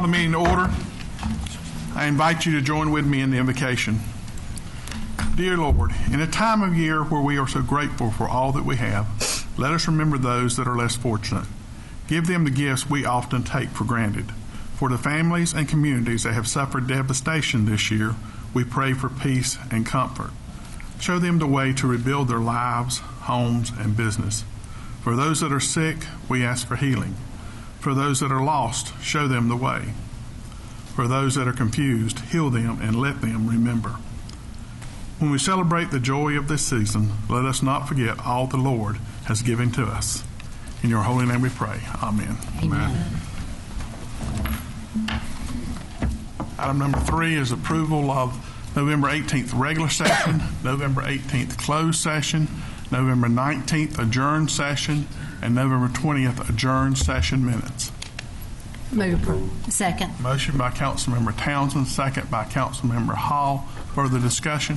call the meeting to order. I invite you to join with me in the invocation. Dear Lord, in a time of year where we are so grateful for all that we have, let us remember those that are less fortunate. Give them the gifts we often take for granted. For the families and communities that have suffered devastation this year, we pray for peace and comfort. Show them the way to rebuild their lives, homes, and business. For those that are sick, we ask for healing. For those that are lost, show them the way. For those that are confused, heal them and let them remember. When we celebrate the joy of this season, let us not forget all the Lord has given to us. In your holy name we pray. Amen. Amen. Item number 3 is approval of November 18th regular session, November 18th closed session, November 19th adjourned session, and November 20th adjourned session minutes. Move approval. Second. Motion by Councilmember Townsend, second by Councilmember Hall. Further discussion?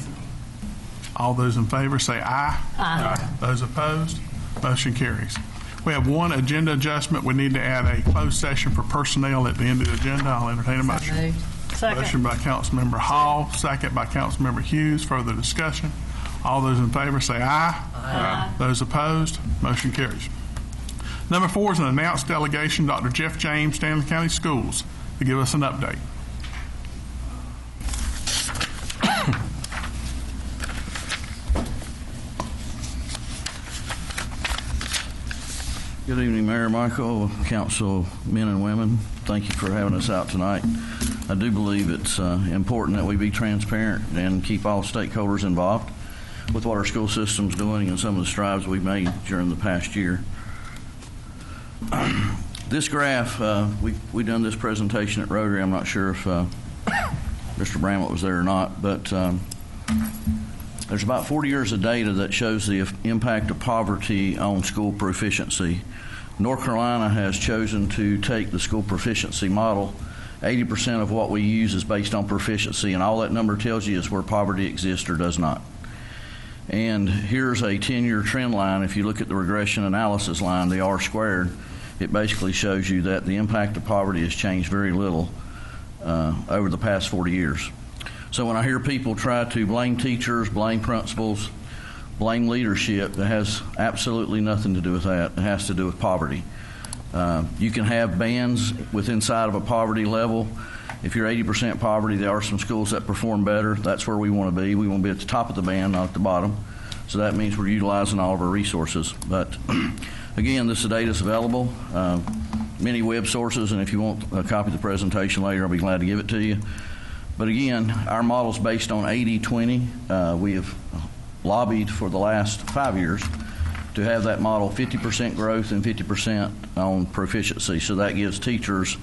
All those in favor say aye. Aye. Those opposed? Motion carries. We have one agenda adjustment. We need to add a closed session for personnel at the end of the agenda. I'll entertain a motion. Second. Motion by Councilmember Hall, second by Councilmember Hughes. Further discussion? All those in favor say aye. Aye. Those opposed? Motion carries. Number 4 is an announced delegation, Dr. Jeff James, Stanley County Schools, to give us an update. Good evening, Mayor Michael, council men and women. Thank you for having us out tonight. I do believe it's important that we be transparent and keep all stakeholders involved with what our school system's doing and some of the strides we've made during the past year. This graph, we done this presentation at Rotary. I'm not sure if Mr. Bramlett was there or not, but there's about 40 years of data that shows the impact of poverty on school proficiency. North Carolina has chosen to take the school proficiency model. 80% of what we use is based on proficiency, and all that number tells you is where poverty exists or does not. And here's a 10-year trend line. If you look at the regression analysis line, the R squared, it basically shows you that the impact of poverty has changed very little over the past 40 years. So when I hear people try to blame teachers, blame principals, blame leadership, that has absolutely nothing to do with that. It has to do with poverty. You can have bands inside of a poverty level. If you're 80% poverty, there are some schools that perform better. That's where we want to be. We want to be at the top of the band, not at the bottom. So that means we're utilizing all of our resources. But again, this data is available. Many web sources, and if you want a copy of the presentation later, I'll be glad to give it to you. But again, our model is based on 80-20. We have lobbied for the last 5 years to have that model 50% growth and 50% on proficiency. So that gives teachers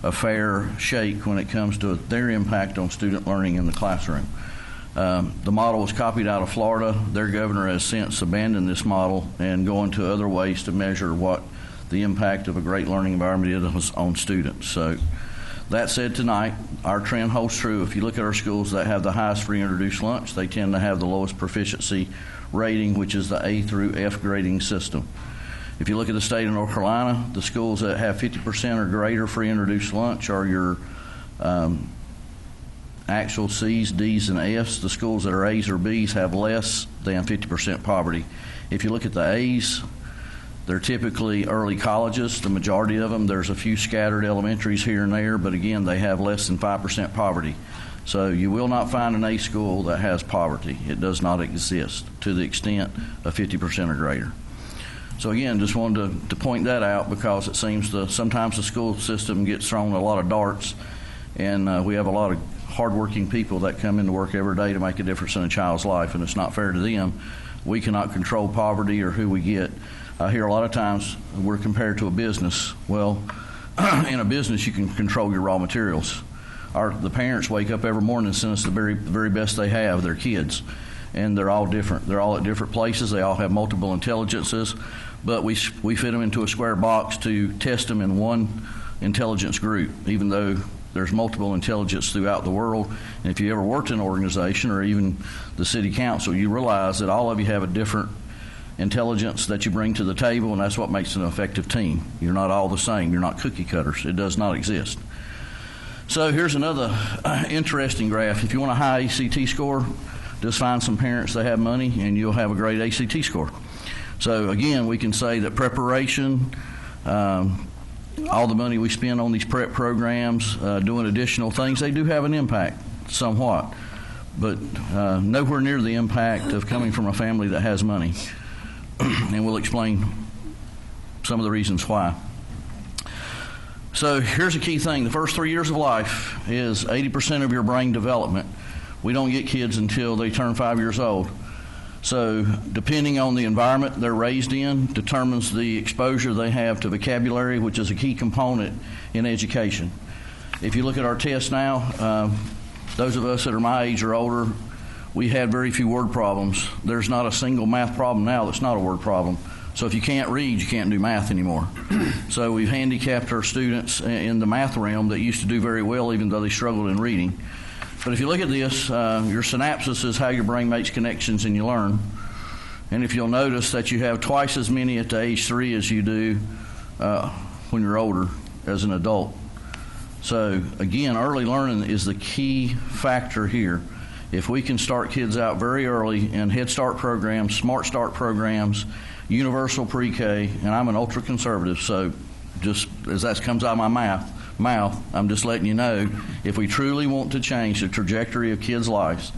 a fair shake when it comes to their impact on student learning in the classroom. The model was copied out of Florida. Their governor has since abandoned this model and going to other ways to measure what the impact of a great learning environment is on students. So that said, tonight, our trend holds true. If you look at our schools that have the highest free introduced lunch, they tend to have the lowest proficiency rating, which is the A through F grading system. If you look at the state of North Carolina, the schools that have 50% or greater free introduced lunch are your actual C's, D's, and F's. The schools that are A's or B's have less than 50% poverty. If you look at the A's, they're typically early colleges, the majority of them. There's a few scattered elementaries here and there, but again, they have less than 5% poverty. So you will not find an A school that has poverty. It does not exist to the extent of 50% or greater. So again, just wanted to point that out because it seems sometimes the school system gets thrown a lot of darts, and we have a lot of hardworking people that come into work every day to make a difference in a child's life, and it's not fair to them. We cannot control poverty or who we get. I hear a lot of times we're compared to a business. Well, in a business you can control your raw materials. The parents wake up every morning and send us the very best they have, their kids. And they're all different. They're all at different places. They all have multiple intelligences. But we fit them into a square box to test them in one intelligence group, even though there's multiple intelligence throughout the world. And if you ever worked in an organization or even the city council, you realize that all of you have a different intelligence that you bring to the table, and that's what makes an effective team. You're not all the same. You're not cookie cutters. It does not exist. So here's another interesting graph. If you want a high ACT score, just find some parents that have money and you'll have a great ACT score. So again, we can say that preparation, all the money we spend on these prep programs, doing additional things, they do have an impact somewhat, but nowhere near the impact of coming from a family that has money. And we'll explain some of the reasons why. So here's a key thing. The first 3 years of life is 80% of your brain development. We don't get kids until they turn 5 years old. So depending on the environment they're raised in determines the exposure they have to vocabulary, which is a key component in education. If you look at our tests now, those of us that are my age or older, we had very few word problems. There's not a single math problem now that's not a word problem. So if you can't read, you can't do math anymore. So we've handicapped our students in the math realm that used to do very well even though they struggled in reading. But if you look at this, your synapses is how your brain makes connections and you learn. And if you'll notice that you have twice as many at the age 3 as you do when you're older as an adult. So again, early learning is the key factor here. If we can start kids out very early in Head Start programs, Smart Start programs, universal pre-K, and I'm an ultra-conservative, so just as that comes out of my mouth, I'm just letting you know, if we truly want to change the trajectory of kids' lives,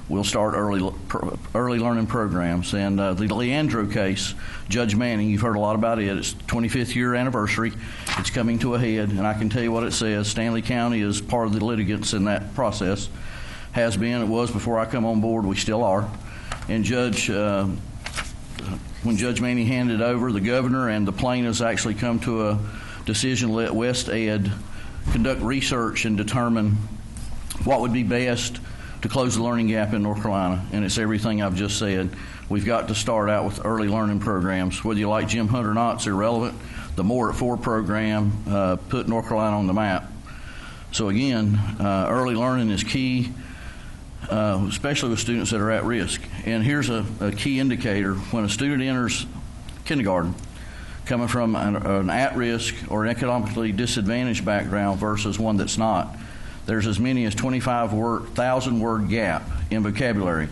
we'll start early learning programs. And the Leandro case, Judge Manning, you've heard a lot about it. It's 25th year anniversary. It's coming to a head, and I can tell you what it says. Stanley County is part of the litigants in that process. Has been, it was before I come on board, we still are. And when Judge Manning handed over, the governor and the plaintiffs actually come to a decision to let West Ed conduct research and determine what would be best to close the learning gap in North Carolina. And it's everything I've just said. We've got to start out with early learning programs. Whether you like Jim Hunt or not, it's irrelevant. The More at 4 program put North Carolina on the map. So again, early learning is key, especially with students that are at risk. And here's a key indicator. When a student enters kindergarten, coming from an at-risk or an economically disadvantaged background versus one that's not, there's as many as 25,000 word gap in vocabulary.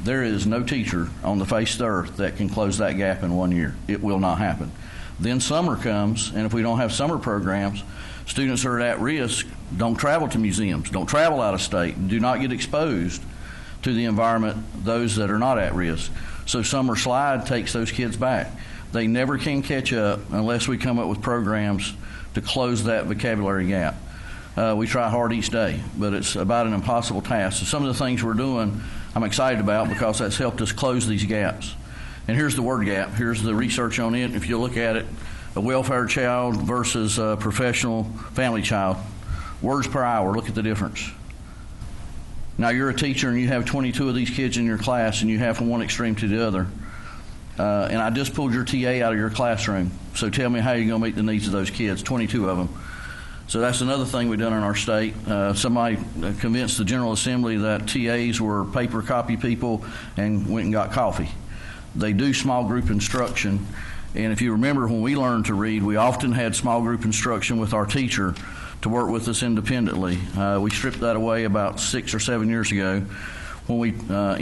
There is no teacher on the face of the earth that can close that gap in 1 year. It will not happen. Then summer comes, and if we don't have summer programs, students who are at risk don't travel to museums, don't travel out of state, do not get exposed to the environment, those that are not at risk. So summer slide takes those kids back. They never can catch up unless we come up with programs to close that vocabulary gap. We try hard each day, but it's about an impossible task. So some of the things we're doing I'm excited about because that's helped us close these gaps. And here's the word gap. Here's the research on it. If you look at it, a welfare child versus a professional family child. Words per hour, look at the difference. Now you're a teacher and you have 22 of these kids in your class and you have from one extreme to the other. And I just pulled your TA out of your classroom. So tell me how you're going to meet the needs of those kids, 22 of them. So that's another thing we've done in our state. Somebody convinced the General Assembly that TAs were paper copy people and went and got coffee. They do small group instruction. And if you remember when we learned to read, we often had small group instruction with our teacher to work with us independently. We stripped that away about 6 or 7 years ago when we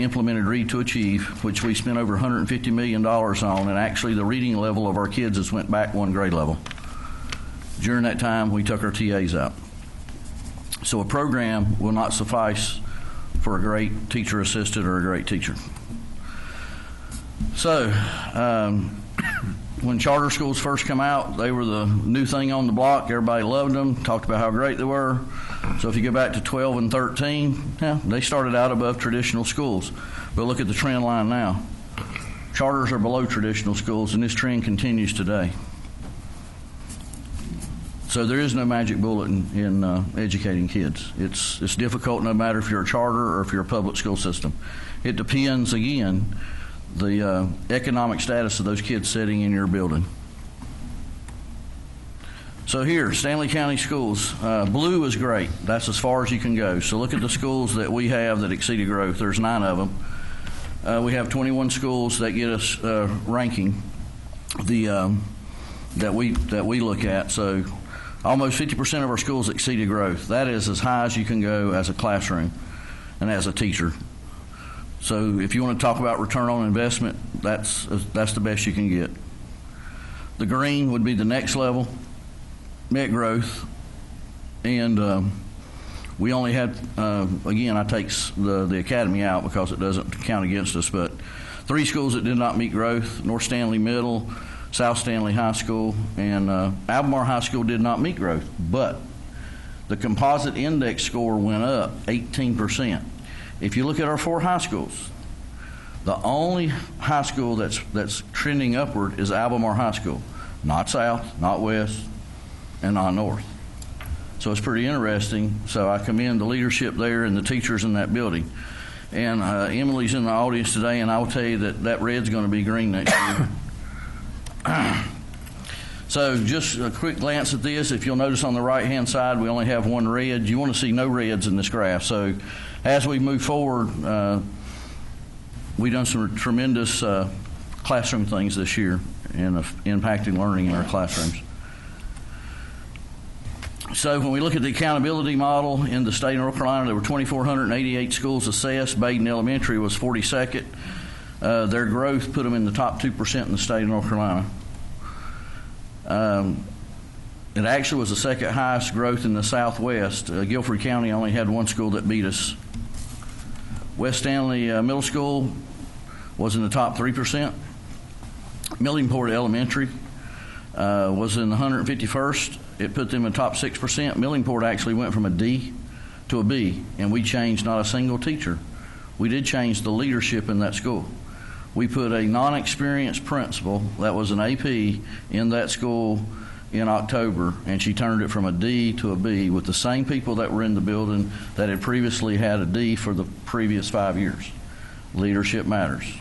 implemented Read to Achieve, which we spent over $150 million on, and actually the reading level of our kids has went back 1 grade level. During that time, we took our TAs out. So a program will not suffice for a great teacher assistant or a great teacher. So when charter schools first come out, they were the new thing on the block. Everybody loved them, talked about how great they were. So if you go back to 12 and 13, yeah, they started out above traditional schools. But look at the trend line now. Charters are below traditional schools, and this trend continues today. So there is no magic bullet in educating kids. It's difficult no matter if you're a charter or if you're a public school system. It depends, again, the economic status of those kids sitting in your building. So here, Stanley County schools, blue is great. That's as far as you can go. So look at the schools that we have that exceeded growth. There's 9 of them. We have 21 schools that get us ranking that we look at. So Almost 50% of our schools exceeded growth. That is as high as you can go as a classroom and as a teacher. So if you want to talk about return on investment, that's the best you can get. The green would be the next level, net growth. And we only had, again, I take the academy out because it doesn't count against us, but 3 schools that did not meet growth: North Stanley Middle, South Stanley High School, and Albemarle High School did not meet growth. But the composite index score went up 18%. If you look at our 4 high schools, the only high school that's trending upward is Albemarle High School. Not South, not West, and not North. So it's pretty interesting. So I commend the leadership there and the teachers in that building. And Emily's in the audience today, and I will tell you that red's going to be green next year. So just a quick glance at this. If you'll notice on the right-hand side, we only have 1 red. You want to see no reds in this graph. So as we move forward, we've done some tremendous classroom things this year and impacting learning in our classrooms. So when we look at the accountability model in the state of North Carolina, there were 2,488 schools assessed. Baden Elementary was 42nd. Their growth put them in the top 2% in the state of North Carolina. It actually was the second highest growth in the Southwest. Guilford County only had 1 school that beat us. West Stanley Middle School was in the top 3%. Millingport Elementary was in the 151st. It put them in the top 6%. Millingport actually went from a D to a B, and we changed not a single teacher. We did change the leadership in that school. We put a non-experienced principal that was an AP in that school in October, and she turned it from a D to a B with the same people that were in the building that had previously had a D for the previous 5 years. Leadership matters.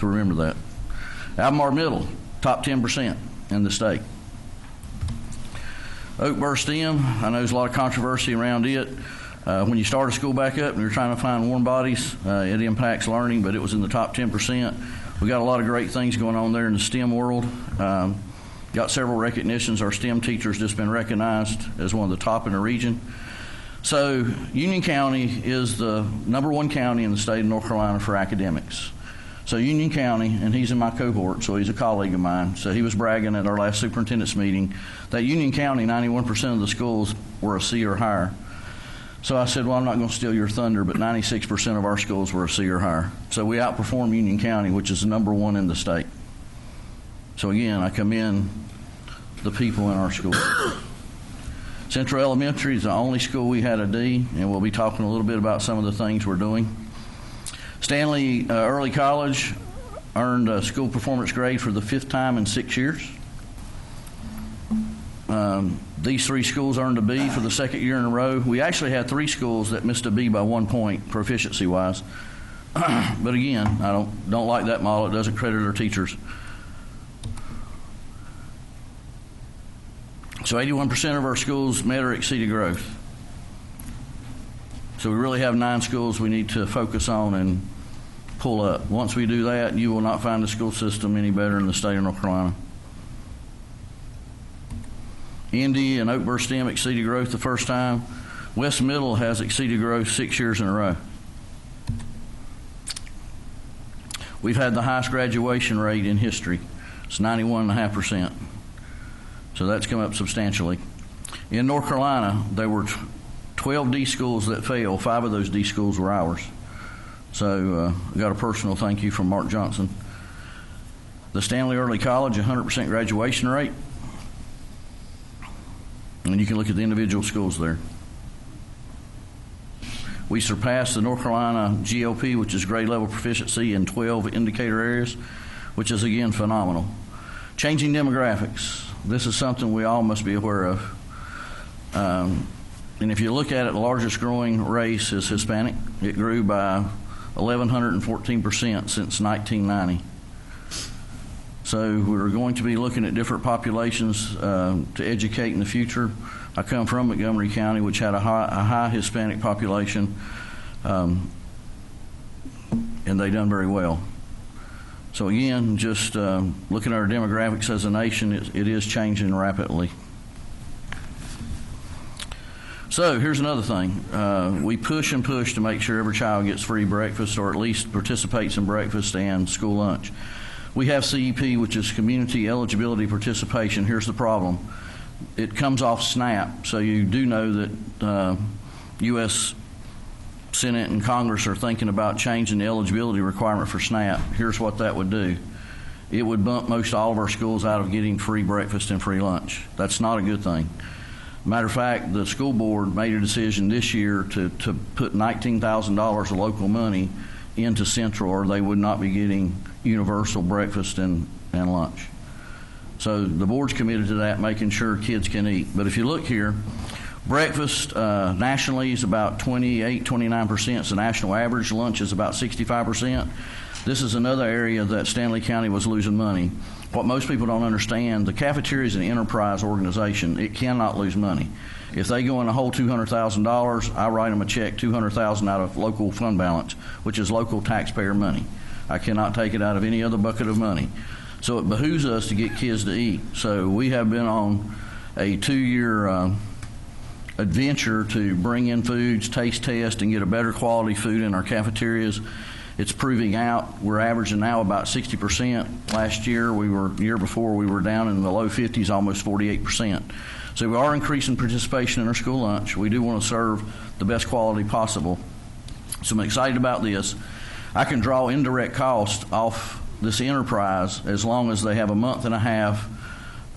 So remember that. Albemarle Middle, top 10% in the state. Oakburr STEM, I know there's a lot of controversy around it. When you start a school back up and you're trying to find warm bodies, it impacts learning, but it was in the top 10%. We got a lot of great things going on there in the STEM world. Got several recognitions. Our STEM teacher's just been recognized as one of the top in the region. So Union County is the #1 county in the state of North Carolina for academics. So Union County, and he's in my cohort, so he's a colleague of mine, so he was bragging at our last superintendent's meeting that Union County, 91% of the schools were a C or higher. So I said, well, I'm not going to steal your thunder, but 96% of our schools were a C or higher. So we outperformed Union County, which is the #1 in the state. So again, I commend the people in our school. Central Elementary is the only school we had a D, and we'll be talking a little bit about some of the things we're doing. Stanley Early College earned a school performance grade for the 5th time in 6 years. These 3 schools earned a B for the 2nd year in a row. We actually had 3 schools that missed a B by 1 point, proficiency-wise. But again, I don't like that model. It doesn't credit our teachers. So 81% of our schools met or exceeded growth. So we really have 9 schools we need to focus on and pull up. Once we do that, you will not find the school system any better in the state of North Carolina. Indy and Oakburr STEM exceeded growth the first time. West Middle has exceeded growth 6 years in a row. We've had the highest graduation rate in history. It's 91.5%. So that's come up substantially. In North Carolina, there were 12 D schools that failed. 5 of those D schools were ours. So I got a personal thank you from Mark Johnson. The Stanley Early College, 100% graduation rate. And you can look at the individual schools there. We surpassed the North Carolina GLP, which is grade level proficiency, in 12 indicator areas, which is again phenomenal. Changing demographics. This is something we all must be aware of. And if you look at it, the largest growing race is Hispanic. It grew by 1,114% since 1990. So we're going to be looking at different populations to educate in the future. I come from Montgomery County, which had a high Hispanic population, and they done very well. So again, just looking at our demographics as a nation, it is changing rapidly. So here's another thing. We push and push to make sure every child gets free breakfast or at least participates in breakfast and school lunch. We have CEP, which is Community Eligibility Participation. Here's the problem. It comes off SNAP, so you do know that U.S. Senate and Congress are thinking about changing the eligibility requirement for SNAP. Here's what that would do. It would bump most all of our schools out of getting free breakfast and free lunch. That's not a good thing. Matter of fact, the school board made a decision this year to put $19,000 of local money into Central, or they would not be getting universal breakfast and lunch. So the board's committed to that, making sure kids can eat. But if you look here, breakfast nationally is about 28, 29%. It's the national average. Lunch is about 65%. This is another area that Stanley County was losing money. What most people don't understand, the cafeteria is an enterprise organization. It cannot lose money. If they go in a hole $200,000, I write them a check $200,000 out of local fund balance, which is local taxpayer money. I cannot take it out of any other bucket of money. So it behooves us to get kids to eat. So we have been on a 2-year adventure to bring in foods, taste test, and get a better quality food in our cafeterias. It's proving out. We're averaging now about 60%. Last year, year before, we were down in the low 50s, almost 48%. So we are increasing participation in our school lunch. We do want to serve the best quality possible. So I'm excited about this. I can draw indirect cost off this enterprise as long as they have a month and a half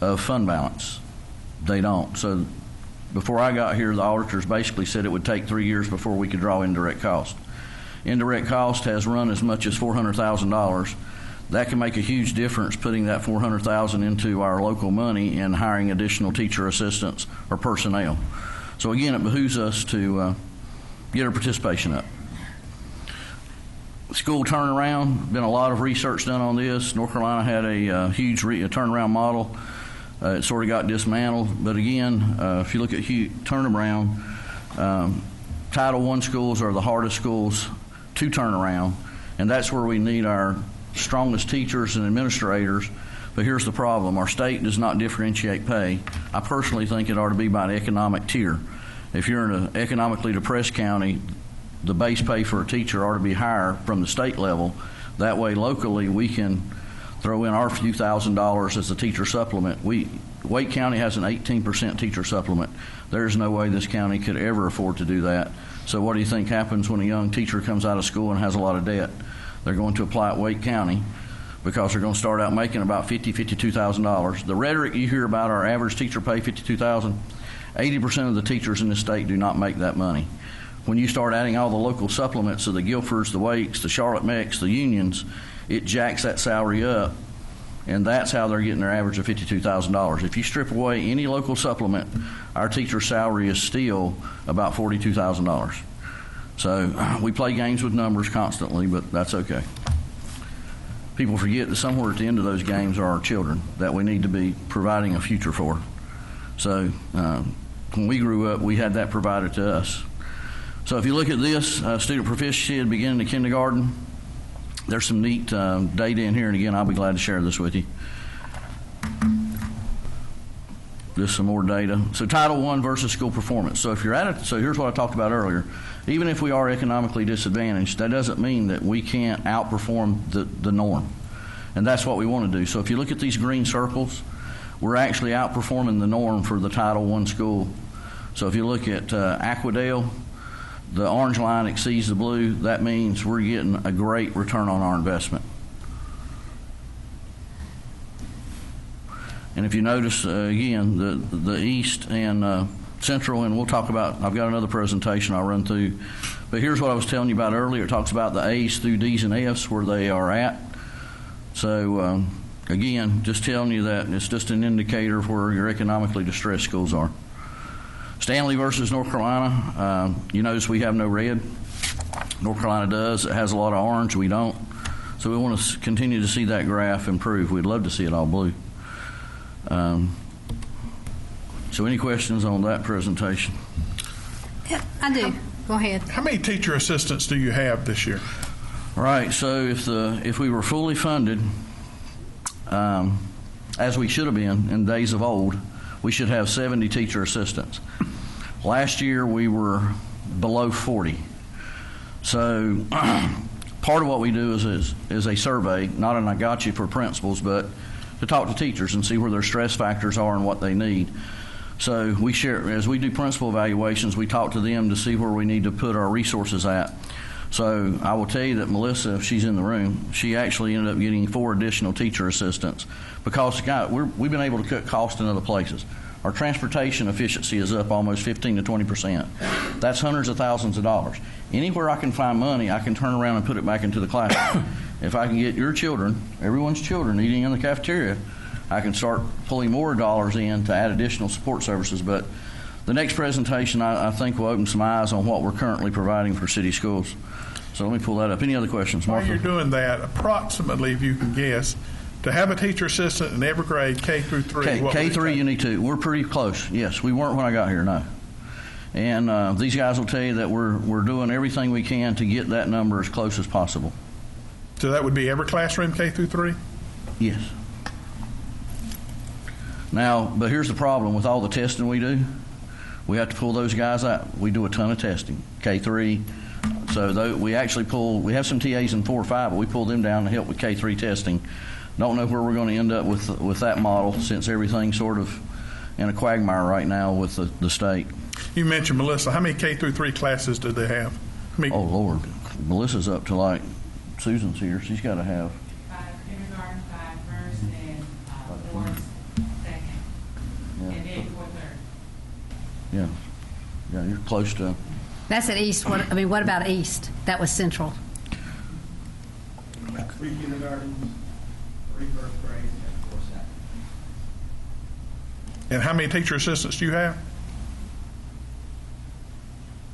of fund balance. They don't. So before I got here, the auditors basically said it would take 3 years before we could draw indirect cost. Indirect cost has run as much as $400,000. That can make a huge difference, putting that $400,000 into our local money and hiring additional teacher assistants or personnel. So again, it behooves us to get our participation up. School turnaround, been a lot of research done on this. North Carolina had a huge turnaround model. It sort of got dismantled, but again, if you look at turnaround, Title I schools are the hardest schools to turn around, and that's where we need our strongest teachers and administrators. But here's the problem. Our state does not differentiate pay. I personally think it ought to be by an economic tier. If you're in an economically depressed county, the base pay for a teacher ought to be higher from the state level. That way, locally, we can throw in our few $1,000s as a teacher supplement. Wake County has an 18% teacher supplement. There's no way this county could ever afford to do that. So what do you think happens when a young teacher comes out of school and has a lot of debt? They're going to apply at Wake County because they're going to start out making about $50,000, $52,000. The rhetoric you hear about our average teacher pay $52,000, 80% of the teachers in this state do not make that money. When you start adding all the local supplements of the Guilfords, the Wakes, the Charlotte Mecs, the unions, it jacks that salary up, and that's how they're getting their average of $52,000. If you strip away any local supplement, our teacher's salary is still about $42,000. So we play games with numbers constantly, but that's okay. People forget that somewhere at the end of those games are our children that we need to be providing a future for. So when we grew up, we had that provided to us. So if you look at this, student proficiency at the beginning of kindergarten, there's some neat data in here, and again, I'll be glad to share this with you. Just some more data. So Title I versus school performance. So if you're at it, so here's what I talked about earlier. Even if we are economically disadvantaged, that doesn't mean that we can't outperform the norm. And that's what we want to do. So if you look at these green circles, we're actually outperforming the norm for the Title I school. So if you look at Aquadale, the orange line exceeds the blue. That means we're getting a great return on our investment. And if you notice, again, the East and Central, and we'll talk about, I've got another presentation I'll run through. But here's what I was telling you about earlier. It talks about the A's through D's and F's, where they are at. So, again, just telling you that it's just an indicator of where your economically distressed schools are. Stanley versus North Carolina, you notice we have no red. North Carolina does. It has a lot of orange. We don't. So we want to continue to see that graph improve. We'd love to see it all blue. So any questions on that presentation? Yeah, I do. Go ahead. How many teacher assistants do you have this year? All right. So if we were fully funded, as we should have been in days of old, we should have 70 teacher assistants. Last year, we were below 40. So part of what we do is a survey, not an I got you for principals, but to talk to teachers and see where their stress factors are and what they need. So we share, as we do principal evaluations, we talk to them to see where we need to put our resources at. So I will tell you that Melissa, if she's in the room, she actually ended up getting 4 additional teacher assistants because we've been able to cut costs in other places. Our transportation efficiency is up almost 15 to 20%. That's hundreds of thousands of dollars. Anywhere I can find money, I can turn around and put it back into the classroom. If I can get your children, everyone's children, eating in the cafeteria, I can start pulling more dollars in to add additional support services. But the next presentation, I think, will open some eyes on what we're currently providing for city schools. So let me pull that up. Any other questions, Martha? While you're doing that, approximately, if you can guess, to have a teacher assistant in every grade, K through 3. K3, you need to. We're pretty close. Yes, we weren't when I got here, no. And these guys will tell you that we're doing everything we can to get that number as close as possible. So that would be every classroom, K through 3? Yes. Now, but here's the problem with all the testing we do. We have to pull those guys out. We do a ton of testing, K3. So we actually we have some TAs in 4 or 5, but we pull them down to help with K3 testing. Don't know where we're going to end up with that model since everything's sort of in a quagmire right now with the state. You mentioned Melissa. How many K through 3 classes do they have? Oh, Lord. Melissa's up to like, Susan's here. She's got to have 5 kindergarten, 5 first, and 4 second, and then 4 third. Yeah. Yeah, you're close to. That's at East. What about East? That was Central. 3 kindergartens, 3 first grades, and 4 second. And how many teacher assistants do you have?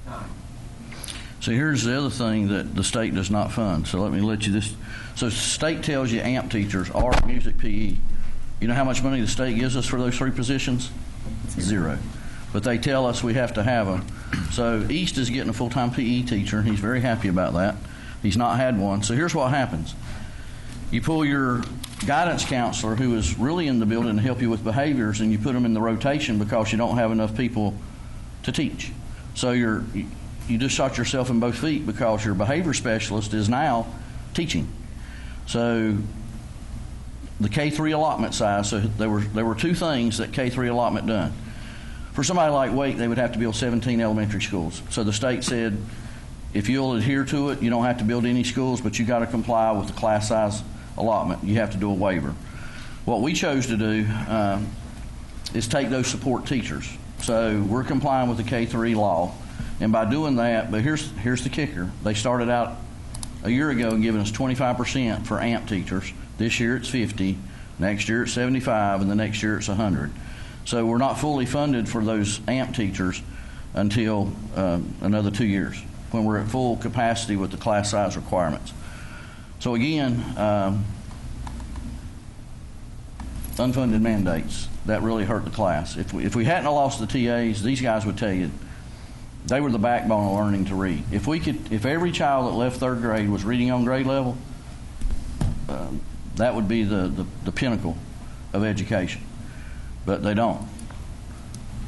9. So here's the other thing that the state does not fund. So let me let you this. So the state tells you AMP teachers, art, music, PE. You know how much money the state gives us for those 3 positions? 0. But they tell us we have to have them. So East is getting a full-time PE teacher. He's very happy about that. He's not had one. So here's what happens. You pull your guidance counselor who is really in the building to help you with behaviors, and you put them in the rotation because you don't have enough people to teach. So you just shot yourself in both feet because your behavior specialist is now teaching. So the K3 allotment size, so there were 2 things that K3 allotment done. For somebody like Wake, they would have to build 17 elementary schools. So the state said, if you'll adhere to it, you don't have to build any schools, but you got to comply with the class size allotment. You have to do a waiver. What we chose to do is take those support teachers. So we're complying with the K3 law. And by doing that, but here's the kicker. They started out a year ago giving us 25% for AMP teachers. This year it's 50, next year it's 75, and the next year it's 100. So we're not fully funded for those AMP teachers until another 2 years when we're at full capacity with the class size requirements. So again, unfunded mandates, that really hurt the class. If we hadn't lost the TAs, these guys would tell you they were the backbone of learning to read. If every child that left 3rd grade was reading on grade level, that would be the pinnacle of education. But they don't.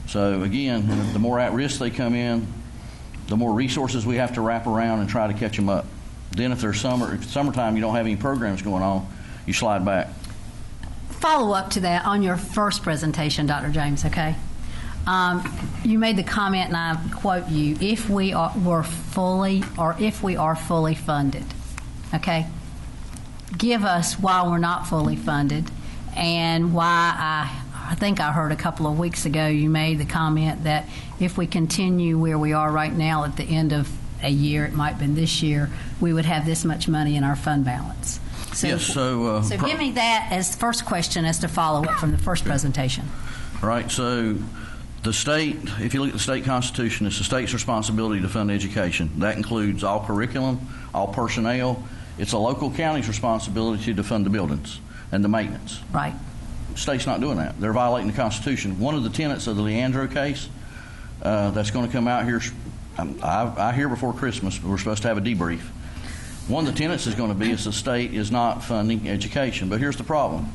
So again, the more at risk they come in, the more resources we have to wrap around and try to catch them up. Then if there's summertime, you don't have any programs going on, you slide back. Follow up to that on your first presentation, Dr. James, okay? You made the comment, and I quote you, if we are fully funded, okay? Give us why we're not fully funded and why I think I heard a couple of weeks ago you made the comment that if we continue where we are right now at the end of a year, it might have been this year, we would have this much money in our fund balance. So, Yes, so give me that as the first question as to follow up from the first presentation. Right, so the state, if you look at the state constitution, it's the state's responsibility to fund education. That includes all curriculum, all personnel. It's a local county's responsibility to fund the buildings and the maintenance. Right. The state's not doing that. They're violating the Constitution. One of the tenets of the Leandro case that's going to come out here, I hear before Christmas, we're supposed to have a debrief. One of the tenets is going to be is the state is not funding education. But here's the problem.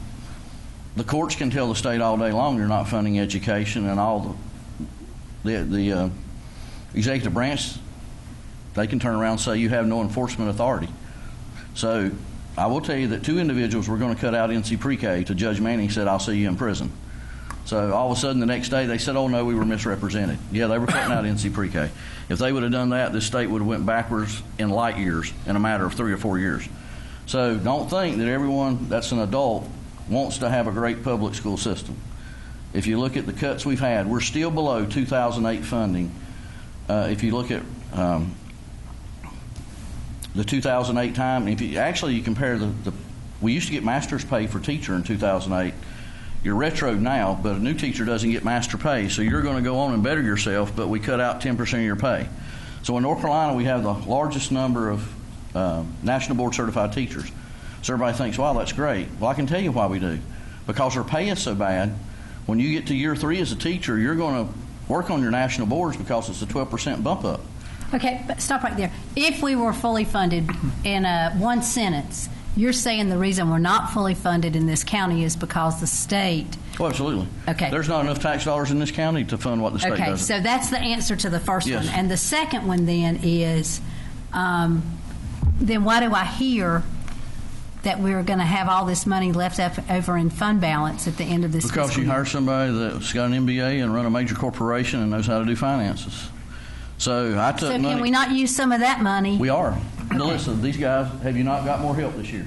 The courts can tell the state all day long you're not funding education, and all The executive branch, they can turn around and say you have no enforcement authority. So I will tell you that 2 individuals were going to cut out NC Pre-K to Judge Manning said, I'll see you in prison. So all of a sudden the next day they said, oh no, we were misrepresented. Yeah, they were cutting out NC Pre-K. If they would have done that, this state would have went backwards in light years in a matter of 3 or 4 years. So don't think that everyone that's an adult wants to have a great public school system. If you look at the cuts we've had, we're still below 2008 funding. If you look at the 2008 time, if you actually you compare we used to get master's pay for teacher in 2008. You're retro now, but a new teacher doesn't get master pay, so you're going to go on and better yourself, but we cut out 10% of your pay. So in North Carolina, we have the largest number of National Board Certified teachers. So everybody thinks, wow, that's great. Well, I can tell you why we do. Because our pay is so bad, when you get to year 3 as a teacher, you're going to work on your national boards because it's a 12% bump up. Okay, but stop right there. If we were fully funded, in one sentence, you're saying the reason we're not fully funded in this county is because the state... Oh, absolutely. Okay. There's not enough tax dollars in this county to fund what the state does. Okay, so that's the answer to the first Yes. one. And the second one then is, then why do I hear that we're going to have all this money left over in fund balance at the end of this Because fiscal you year? hire somebody that's got an MBA and run a major corporation and knows how to do finances. So I took So money. can we not use some of that money? We are. Now listen, these guys, have you not got more help this year?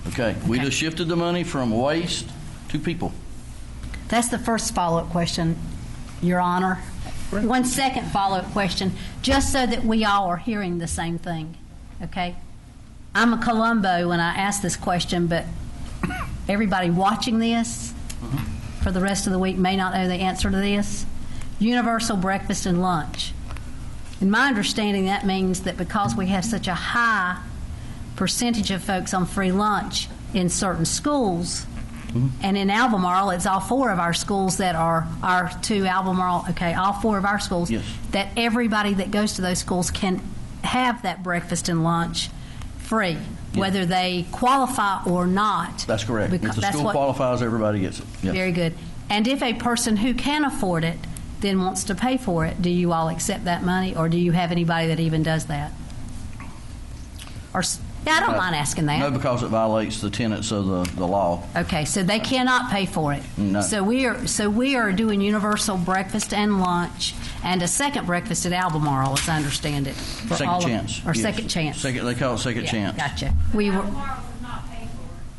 Okay. We just shifted the money from waste to people. That's the first follow-up question, Your Honor. One second follow-up question, just so that we all are hearing the same thing, okay? I'm a Columbo when I ask this question, but everybody watching this for the rest of the week may not know the answer to this. Universal breakfast and lunch. In my understanding, that means that because we have such a high percentage of folks on free lunch in certain schools, and in Albemarle, it's all 4 of our schools that are our 2 Albemarle, all 4 of our schools, Yes. that everybody that goes to those schools can have that breakfast and lunch free, whether they qualify or not. That's correct. If the that's school what- qualifies, everybody gets it. Yes. Very good. And if a person who can afford it then wants to pay for it, do you all accept that money, or do you have anybody that even does that? Or I don't mind asking that. No, because it violates the tenets of the law. Okay, so they cannot pay for it. No. So we are doing universal breakfast and lunch and a second breakfast at Albemarle, as I understand it. for Second all of- chance. Or Yes. second chance. They call it second Yeah, chance. Gotcha. We were Albemarle would not pay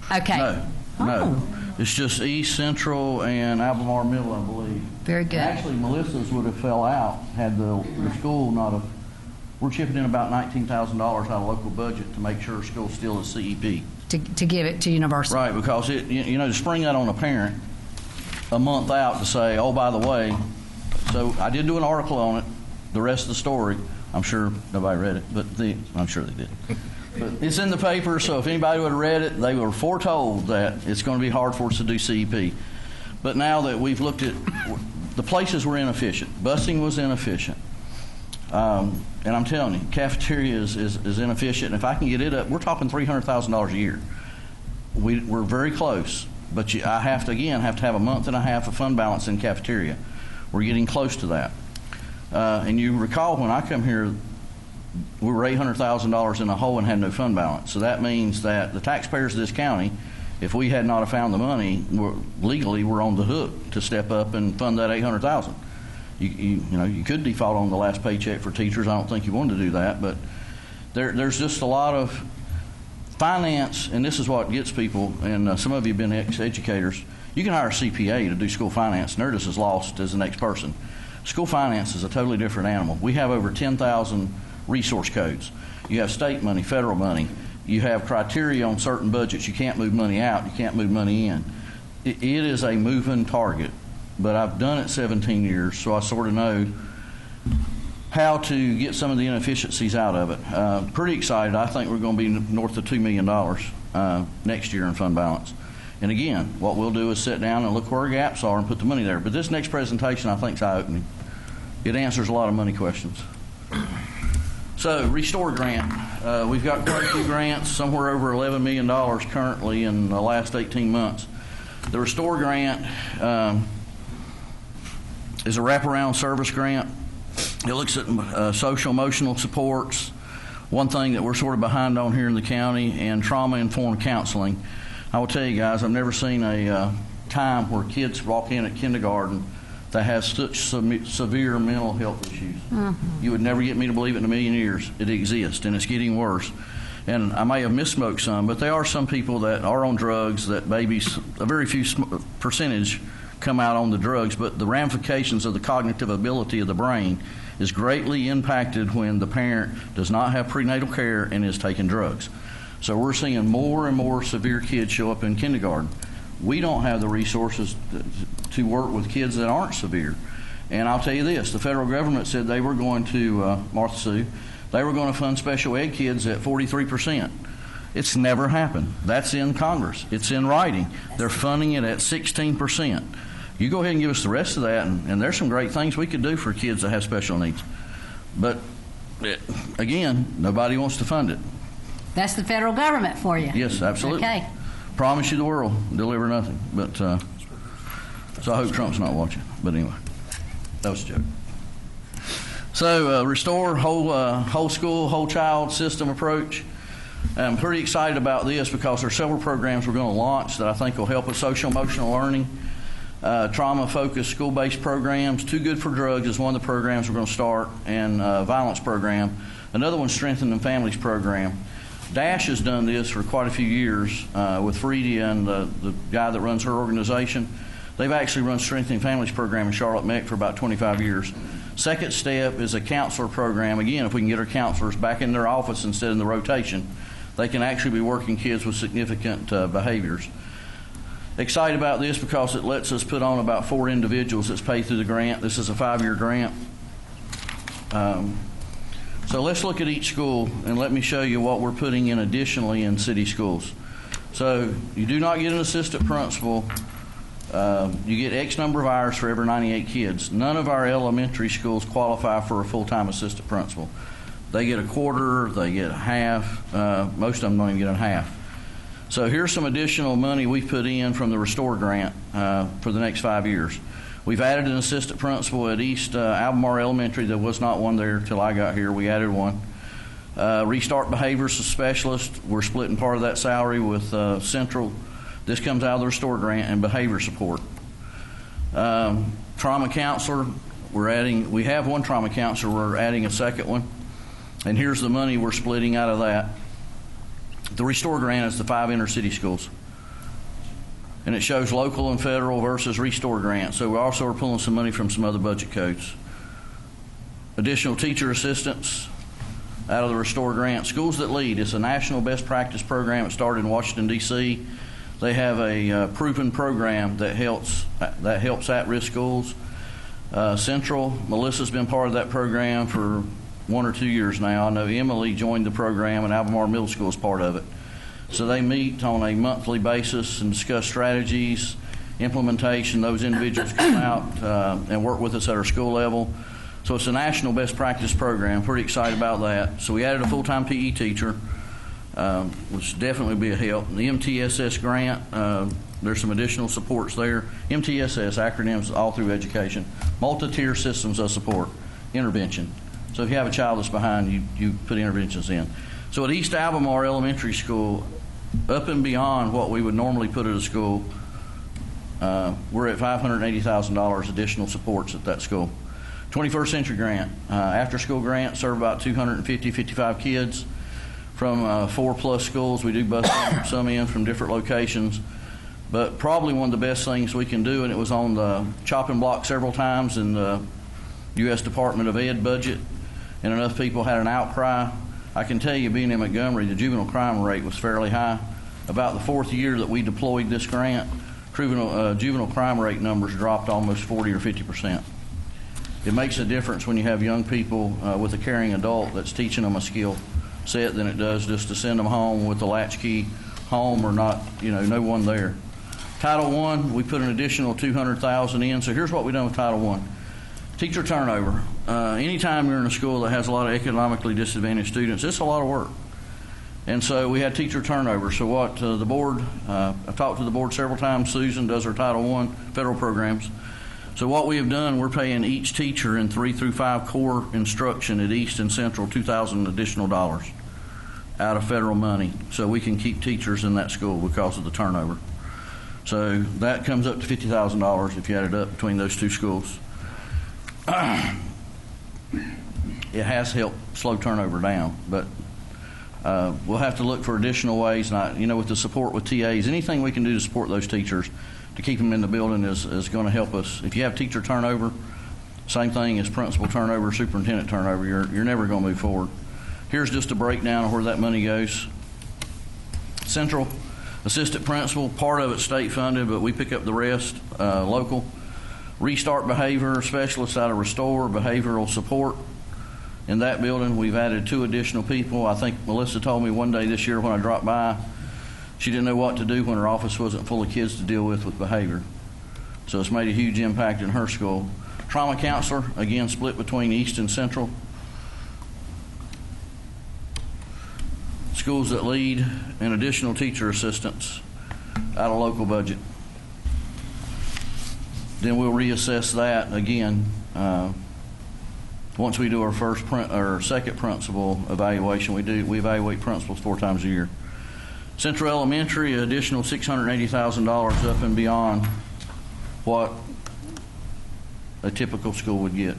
for it. okay. No. Oh, It's just East, Central, and Albemarle Middle, I believe. very good. Actually, Melissa's would have fell out had the school not have. We're chipping in about $19,000 out of local budget to make sure school still is CEP. To give it to Universal. Right, because to spring that on a parent a month out to say, oh, by the way, so I did do an article on it. The rest of the story, I'm sure nobody read it, but I'm sure they did. But it's in the paper, so if anybody would have read it, they were foretold that it's going to be hard for us to do CEP. But now that we've looked at the places were inefficient, busing was inefficient. And I'm telling you, cafeteria is inefficient. And if I can get it up, we're talking $300,000 a year. We're very close, but I have to have a month and a half of fund balance in cafeteria. We're getting close to that. And you recall when I come here, we were $800,000 in a hole and had no fund balance. So that means that the taxpayers of this county, if we had not have found the money, legally we're on the hook to step up and fund that $800,000. You could default on the last paycheck for teachers. I don't think you want to do that, but there's just a lot of finance, and this is what gets people, and some of you have been ex-educators. You can hire a CPA to do school finance, and they're just as lost as the next person. School finance is a totally different animal. We have over 10,000 resource codes. You have state money, federal money. You have criteria on certain budgets. You can't move money out. You can't move money in. It is a moving target. But I've done it 17 years, so I sort of know how to get some of the inefficiencies out of it. Pretty excited. I think we're going to be north of $2 million next year in fund balance. And again, what we'll do is sit down and look where our gaps are and put the money there. But this next presentation, I think, is eye-opening. It answers a lot of money questions. So, Restore Grant. We've got quite a few grants, somewhere over $11 million currently in the last 18 months. The Restore Grant, is a wraparound service grant. It looks at social emotional supports. One thing that we're sort of behind on here in the county, and trauma-informed counseling. I will tell you guys, I've never seen a time where kids walk in at kindergarten that have such severe mental health issues. You would never get me to believe it in a million years. It exists, and it's getting worse. And I may have misspoke some, but there are some people that are on drugs that babies, a very few percentage come out on the drugs, but the ramifications of the cognitive ability of the brain is greatly impacted when the parent does not have prenatal care and is taking drugs. So we're seeing more and more severe kids show up in kindergarten. We don't have the resources to work with kids that aren't severe. And I'll tell you this, the federal government said they were going to, Martha Sue, they were going to fund special ed kids at 43%. It's never happened. That's in Congress. It's in writing. They're funding it at 16%. You go ahead and give us the rest of that, and there's some great things we could do for kids that have special needs. But, again, nobody wants to fund it. That's the federal government for you. Yes, absolutely. Okay. Promise you the world, deliver nothing. But so I hope Trump's not watching. But anyway, that was a joke. So restore whole school, whole child system approach. I'm pretty excited about this because there are several programs we're going to launch that I think will help with social emotional learning. Trauma-focused school-based programs. Too Good for Drugs is one of the programs we're going to start, and violence program. Another one, Strengthening Families program. Dash has done this for quite a few years with Frida and the guy that runs her organization. They've actually run Strengthening Families program in Charlotte Meck for about 25 years. Second step is a counselor program. Again, if we can get our counselors back in their office instead of the rotation, they can actually be working kids with significant behaviors. Excited about this because it lets us put on about 4 individuals that's paid through the grant. This is a 5-year grant. So let's look at each school and let me show you what we're putting in additionally in city schools. So you do not get an assistant principal. You get X number of hours for every 98 kids. None of our elementary schools qualify for a full-time assistant principal. They get a quarter, they get a half. Most of them don't even get a half. So here's some additional money we've put in from the Restore grant for the next 5 years. We've added an assistant principal at East Albemarle Elementary. There was not one there till I got here. We added one. Restart Behavior Specialist. We're splitting part of that salary with Central. This comes out of the Restore grant, and behavior support. Trauma counselor. We have one trauma counselor. We're adding a second one. And here's the money we're splitting out of that. The Restore grant is the 5 inner city schools. And it shows local and federal versus Restore grant. So we also are pulling some money from some other budget codes. Additional teacher assistants out of the Restore grant. Schools That Lead is a national best practice program. It started in Washington, D.C. They have a proven program that helps at-risk schools. Central, Melissa's been part of that program for 1 or 2 years now. I know Emily joined the program, and Albemarle Middle School is part of it. So they meet on a monthly basis and discuss strategies, implementation. Those individuals come out and work with us at our school level. So it's a national best practice program. Pretty excited about that. So we added a full-time PE teacher, which definitely be a help. The MTSS grant, there's some additional supports there. MTSS, acronyms all through education. Multi-tier systems of support, intervention. So if you have a child that's behind, you put interventions in. So at East Albemarle Elementary School, up and beyond what we would normally put at a school, we're at $580,000 additional supports at that school. 21st Century Grant, after school grant, serve about 55 kids from 4+ schools. We do bus some in from different locations. But probably one of the best things we can do, and it was on the chopping block several times in the U.S. Department of Ed budget, and enough people had an outcry. I can tell you, being in Montgomery, the juvenile crime rate was fairly high. About the 4th year that we deployed this grant, juvenile crime rate numbers dropped almost 40 or 50%. It makes a difference when you have young people with a caring adult that's teaching them a skill set than it does just to send them home with the latchkey home or not, no one there. Title I, we put an additional $200,000 in. So here's what we've done with Title I. Teacher turnover. Anytime you're in a school that has a lot of economically disadvantaged students, it's a lot of work. And so we had teacher turnover. So what the board, I've talked to the board several times. Susan does her Title I federal programs. So what we have done, we're paying each teacher in 3 through 5 core instruction at East and Central $2,000 additional dollars out of federal money, so we can keep teachers in that school because of the turnover. So that comes up to $50,000 if you add it up between those two schools. It has helped slow turnover down, but we'll have to look for additional ways. And with the support with TAs, anything we can do to support those teachers to keep them in the building is going to help us. If you have teacher turnover, same thing as principal turnover, superintendent turnover, you're never going to move forward. Here's just a breakdown of where that money goes. Central, assistant principal, part of it state funded, but we pick up the rest local. Restart behavior specialist out of Restore, behavioral support. In that building, we've added 2 additional people. I think Melissa told me one day this year when I dropped by, she didn't know what to do when her office wasn't full of kids to deal with behavior. So it's made a huge impact in her school. Trauma counselor, again, split between East and Central. Schools that lead and additional teacher assistants out of local budget. Then we'll reassess that again once we do our second principal evaluation. We evaluate principals 4 times a year. Central Elementary, additional $680,000 up and beyond what a typical school would get.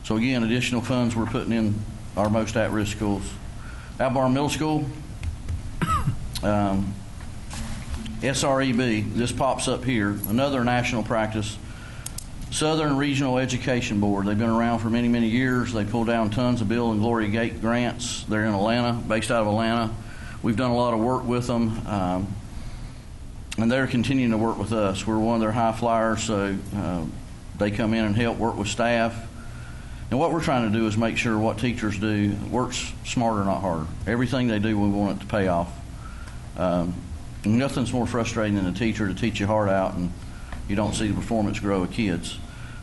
So again, additional funds we're putting in our most at-risk schools. Albemarle Middle School, SREB, this pops up here, another national practice. Southern Regional Education Board, they've been around for many, many years. They pull down tons of Bill and Gloria Gate grants. They're in Atlanta, based out of Atlanta. We've done a lot of work with them, and they're continuing to work with us. We're one of their high flyers, so they come in and help work with staff. And what we're trying to do is make sure what teachers do works smarter, not harder. Everything they do, we want it to pay off. Nothing's more frustrating than a teacher to teach your heart out and you don't see the performance grow of kids.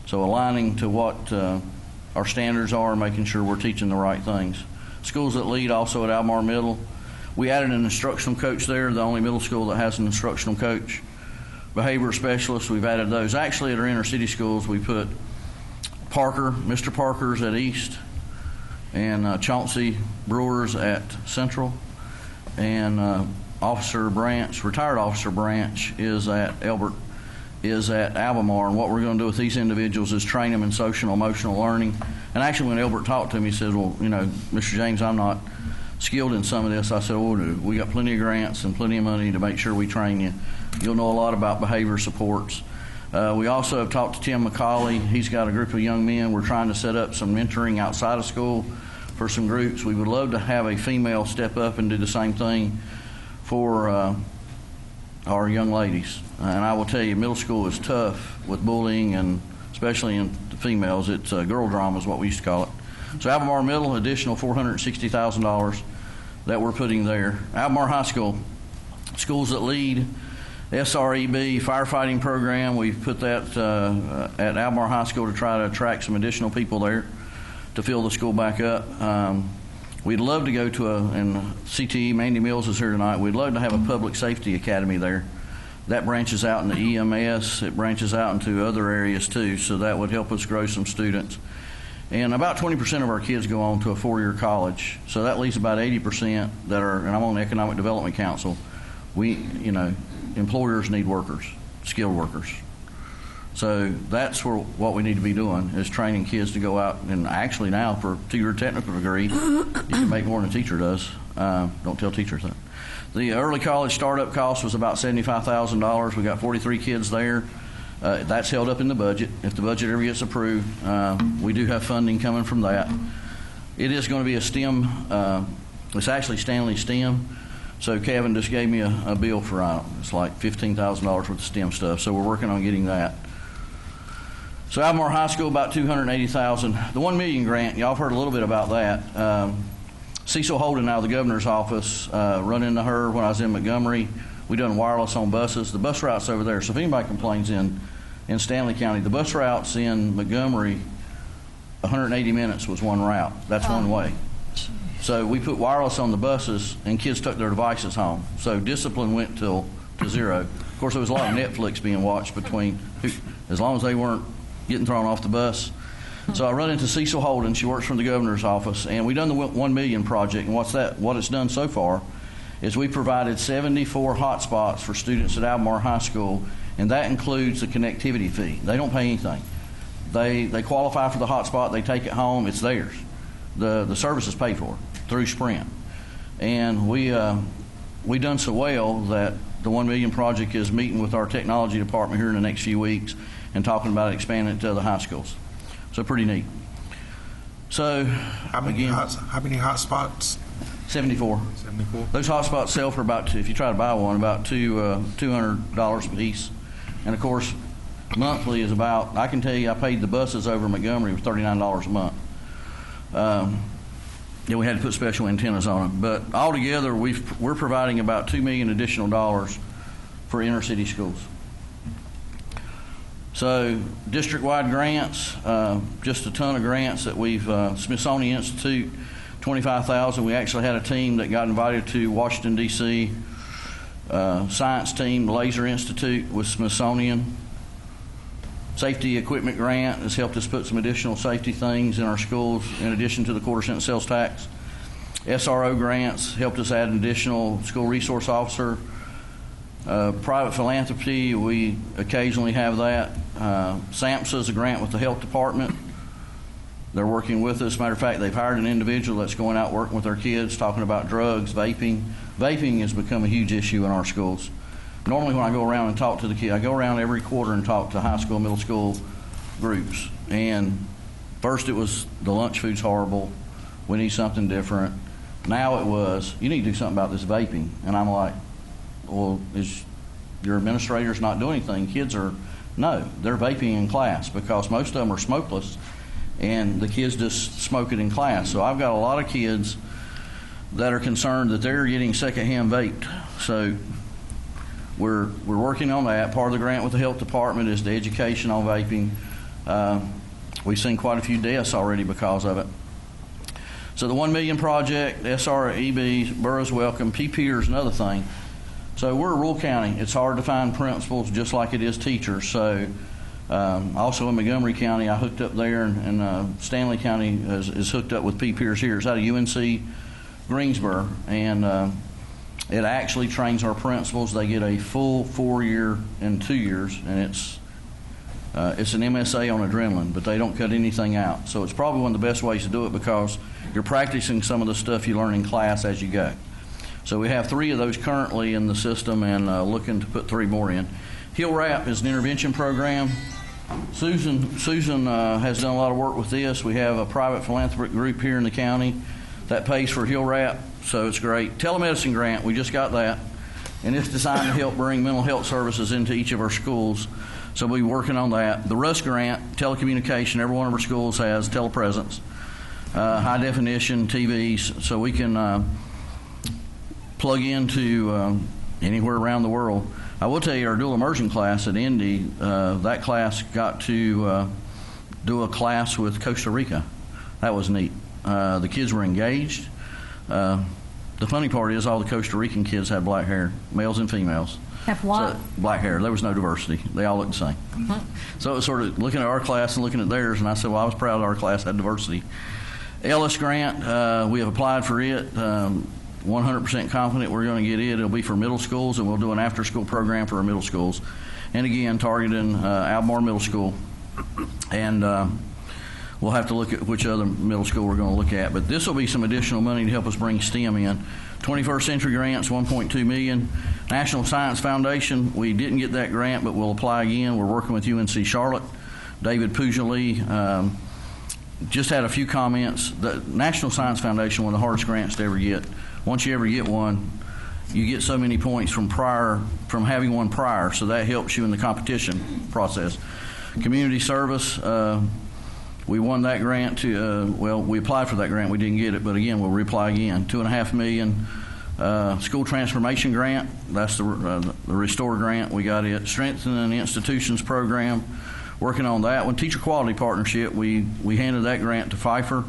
So aligning to what our standards are, making sure we're teaching the right things. Schools that lead also at Albemarle Middle. We added an instructional coach there, the only middle school that has an instructional coach. Behavior specialists, we've added those. Actually, at our inner city schools, we put Parker, Mr. Parker's at East, and Chauncey Brewers at Central, and Officer Branch, retired Officer Branch, is at Albemarle. And what we're going to do with these individuals is train them in social and emotional learning. And actually, when Elbert talked to me, he said, well, Mr. James, I'm not skilled in some of this. I said, well, we got plenty of grants and plenty of money to make sure we train you. You'll know a lot about behavior supports. We also have talked to Tim McCauley. He's got a group of young men. We're trying to set up some mentoring outside of school for some groups. We would love to have a female step up and do the same thing for our young ladies. And I will tell you, middle school is tough with bullying, and especially in the females. It's girl drama is what we used to call it. So Albemarle Middle, additional $460,000 that we're putting there. Albemarle High School, schools that lead, SREB firefighting program. We've put that at Albemarle High School to try to attract some additional people there to fill the school back up. We'd love to go to and CTE, Mandy Mills is here tonight. We'd love to have a public safety academy there. That branches out into EMS. It branches out into other areas too, so that would help us grow some students. And about 20% of our kids go on to a 4-year college. So that leaves about 80% that are, and I'm on the Economic Development Council. Employers need workers, skilled workers. So that's what we need to be doing, is training kids to go out. And actually now, for a 2-year technical degree, you can make more than a teacher does. Don't tell teachers that. The early college startup cost was about $75,000. We got 43 kids there. That's held up in the budget. If the budget ever gets approved, we do have funding coming from that. It is going to be a STEM, it's actually Stanley STEM. So Kevin just gave me a bill for it's like $15,000 worth of STEM stuff. So we're working on getting that. So Albemarle High School, about $280,000. The $1 million grant, y'all have heard a little bit about that. Cecil Holden out of the governor's office, run into her when I was in Montgomery. We done wireless on buses. The bus route's over there. So if anybody complains in Stanley County, the bus routes in Montgomery, 180 minutes was one route. That's one way. So we put wireless on the buses, and kids took their devices home. So discipline went to zero. Of course, there was a lot of Netflix being watched between, as long as they weren't getting thrown off the bus. So I run into Cecil Holden. She works from the governor's office, and we've done the 1 million project. And what it's done so far is we provided 74 hotspots for students at Albemarle High School, and that includes the connectivity fee. They don't pay anything. They qualify for the hotspot. They take it home. It's theirs. The service is paid for through Sprint, and we done so well that the 1 million project is meeting with our technology department here in the next few weeks and talking about expanding it to other high schools. So pretty neat. So How many hotspots? 74. 74. Those hotspots sell for about, if you try to buy one, about $200 a piece. And of course, monthly is about, I can tell you, I paid the buses over Montgomery was $39 a month. We had to put special antennas on them. But altogether, we're providing about $2 million additional dollars for inner city schools. So district-wide grants, just a ton of grants that we've, Smithsonian Institute, $25,000. We actually had a team that got invited to Washington, D.C., science team, the Laser Institute with Smithsonian. Safety equipment grant has helped us put some additional safety things in our schools in addition to the quarter-cent sales tax. SRO grants helped us add an additional school resource officer. Private philanthropy, we occasionally have that. SAMHSA is a grant with the health department. They're working with us. Matter of fact, they've hired an individual that's going out working with our kids, talking about drugs, vaping. Vaping has become a huge issue in our schools. Normally when I go around and talk to the kids, I go around every quarter and talk to high school, middle school groups. And first it was the lunch food's horrible. We need something different. Now it was, you need to do something about this vaping. And I'm like, well, is your administrators not doing anything? Kids are, no, they're vaping in class because most of them are smokeless, and the kids just smoke it in class. So I've got a lot of kids that are concerned that they're getting secondhand vaped. So we're working on that. Part of the grant with the health department is the education on vaping. We've seen quite a few deaths already because of it. So the 1 million project, SREB, Boroughs Welcome, PPR is another thing. So we're a rural county. It's hard to find principals just like it is teachers. So also in Montgomery County, I hooked up there, and Stanley County is hooked up with PPRs here. It's out of UNC Greensboro, and it actually trains our principals. They get a full 4-year in 2 years, and it's an MSA on adrenaline, but they don't cut anything out. So it's probably one of the best ways to do it because you're practicing some of the stuff you learn in class as you go. So we have 3 of those currently in the system, and looking to put 3 more in. Hill Wrap is an intervention program. Susan has done a lot of work with this. We have a private philanthropic group here in the county that pays for Hill Wrap, so it's great. Telemedicine grant, we just got that, and it's designed to help bring mental health services into each of our schools. So we'll be working on that. The RUS grant, telecommunication, every one of our schools has telepresence, high definition TVs, so we can plug into anywhere around the world. I will tell you, our dual immersion class at Indy, that class got to do a class with Costa Rica. That was neat. The kids were engaged. The funny part is all the Costa Rican kids had black hair, males and females. Have what? So, black hair. There was no diversity. They all looked the same. Mm-hmm. So it was sort of looking at our class and looking at theirs, and I said, well, I was proud our class had diversity. Ellis grant, we have applied for it. 100% confident we're going to get it. It'll be for middle schools, and we'll do an after-school program for our middle schools. And again, targeting Albemarle Middle School. And we'll have to look at which other middle school we're going to look at. But this will be some additional money to help us bring STEM in. 21st Century Grants, $1.2 million. National Science Foundation, we didn't get that grant, but we'll apply again. We're working with UNC Charlotte. David Pujoli just had a few comments. The National Science Foundation, one of the hardest grants to ever get. Once you ever get one, you get so many points from having one prior, so that helps you in the competition process. Community service, we won that grant we applied for that grant, we didn't get it, but again, we'll reapply again. $2.5 million. School transformation grant, that's the Restore grant, we got it. Strengthening the Institutions program, working on that one. Teacher quality partnership, we handed that grant to Pfeiffer.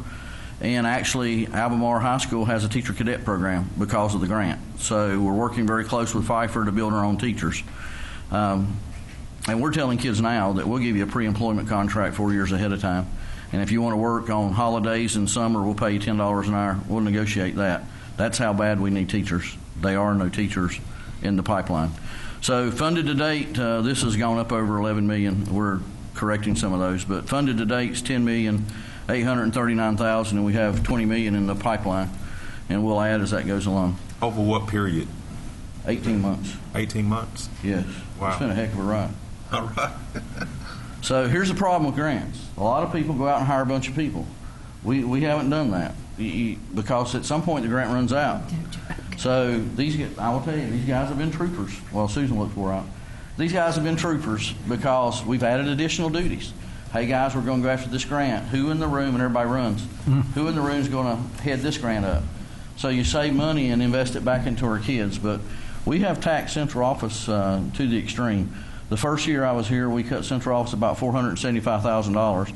And actually, Albemarle High School has a teacher cadet program because of the grant. So we're working very close with Pfeiffer to build our own teachers. And we're telling kids now that we'll give you a pre-employment contract 4 years ahead of time. And if you want to work on holidays in summer, we'll pay you $10 an hour. We'll negotiate that. That's how bad we need teachers. There are no teachers in the pipeline. So funded to date, this has gone up over $11 million. We're correcting some of those, but funded to date is $10,839,000, and we have $20 million in the pipeline, and we'll add as that goes along. Over what period? 18 months. 18 months? Yes. Wow. It's been a heck of a ride. All right. So here's the problem with grants. A lot of people go out and hire a bunch of people. We haven't done that because at some point the grant runs out. So I will tell you, these guys have been troopers. Well, Susan looked for out. These guys have been troopers because we've added additional duties. Hey guys, we're going to go after this grant. Who in the room, and everybody runs, who in the room is going to head this grant up? So you save money and invest it back into our kids. But we have taxed central office to the extreme. The first year I was here, we cut central office about $475,000,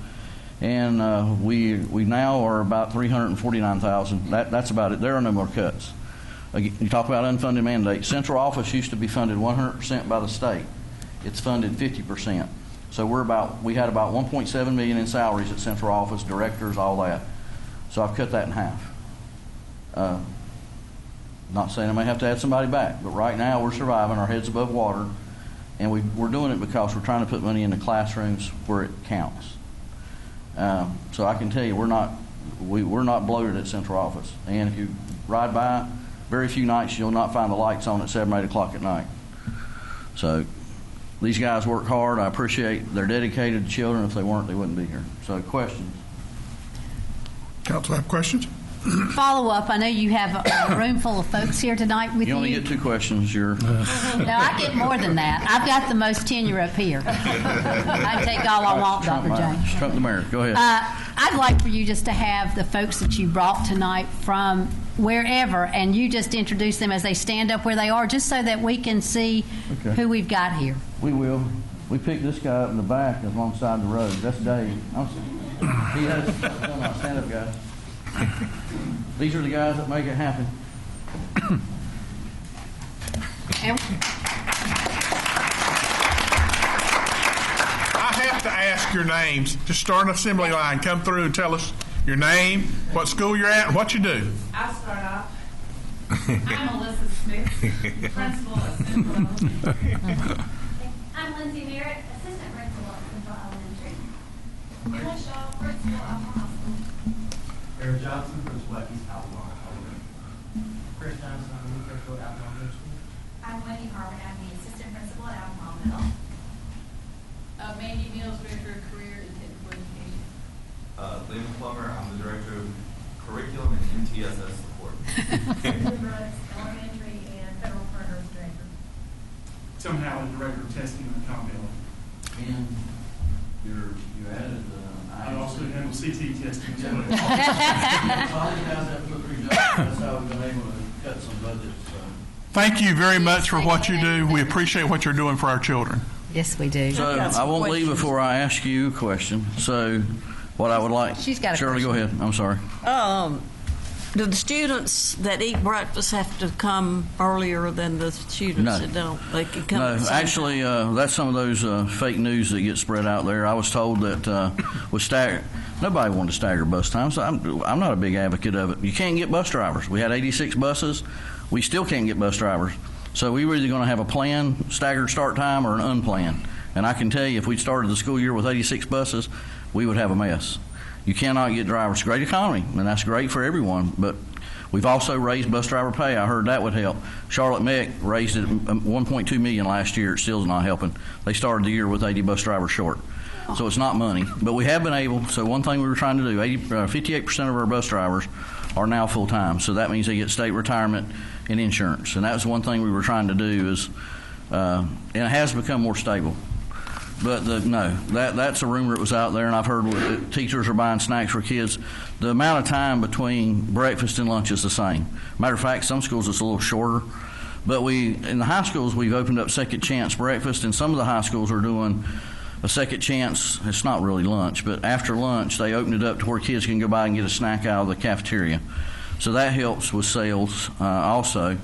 and we now are about $349,000. That's about it. There are no more cuts. You talk about unfunded mandates. Central office used to be funded 100% by the state. It's funded 50%. So we had about $1.7 million in salaries at central office, directors, all that. So I've cut that in half. Not saying I may have to add somebody back, but right now we're surviving, our heads above water. And we're doing it because we're trying to put money in the classrooms where it counts. So I can tell you, we're not bloated at central office. And if you ride by, very few nights you'll not find the lights on at 7 or 8 o'clock at night. So these guys work hard. I appreciate they're dedicated to children. If they weren't, they wouldn't be here. So questions? Council have questions? Follow up. I know you have a room full of folks here tonight with you. You only get 2 questions. No, I get more than that. I've got the most tenure up here. I can take all I want, Dr. James. Trump the mayor. Go ahead. I'd like for you just to have the folks that you brought tonight from wherever, and you just introduce them as they stand up where they are, just so that we can see who we've got here. We will. We picked this guy up in the back alongside the road. That's Dave. He has stand up, guys. These are the guys that make it happen. I have to ask your names. Just start an assembly line. Come through and tell us your name, what school you're at, and what you do. I'll start off. I'm Melissa Smith, principal at Central Elementary. I'm Lindsay Merritt, assistant principal at Central Elementary. Emma Shaw, principal at High School. Eric Johnson, principal at East Albemarle. Chris Johnson, I'm the principal at Albemarle Middle School. I'm Wendy Harmon, I'm the assistant principal at Albemarle Middle. Mandy Mills, director of career and technical education. Liam Plummer, I'm the director of curriculum and MTSS support. Susan Brooks, elementary and federal programs director. Tim Howard, director of testing and accountability. And you added I also handle CT testing as well. all these guys have put 3 jobs. That's how we've been able to cut some budgets. Thank you very much for what you do. We appreciate what you're doing for our children. Yes, we do. So I won't leave before I ask you a question. So what I would like, She's got a Shirley, question. go ahead. I'm sorry. Do the students that eat breakfast have to come earlier than the students No. that don't? They can come. No, at the same actually, that's some of those fake news that get spread out there. I was told that with nobody wanted to stagger bus times. So I'm not a big advocate of it. You can't get bus drivers. We had 86 buses. We still can't get bus drivers. So we were either going to have a planned staggered start time or an unplanned. And I can tell you, if we started the school year with 86 buses, we would have a mess. You cannot get drivers. Great economy, and that's great for everyone. But we've also raised bus driver pay. I heard that would help. Charlotte Meck raised it $1.2 million last year. It still is not helping. They started the year with 80 bus drivers short. So it's not money. But we have been able. So one thing we were trying to do, 58% of our bus drivers are now full-time. So that means they get state retirement and insurance. And that was one thing we were trying to do is, and it has become more stable. But that's a rumor that was out there, and I've heard that teachers are buying snacks for kids. The amount of time between breakfast and lunch is the same. Matter of fact, some schools it's a little shorter. But in the high schools, we've opened up second chance breakfast, and some of the high schools are doing a second chance. It's not really lunch, but after lunch, they opened it up to where kids can go by and get a snack out of the cafeteria. So that helps with sales also.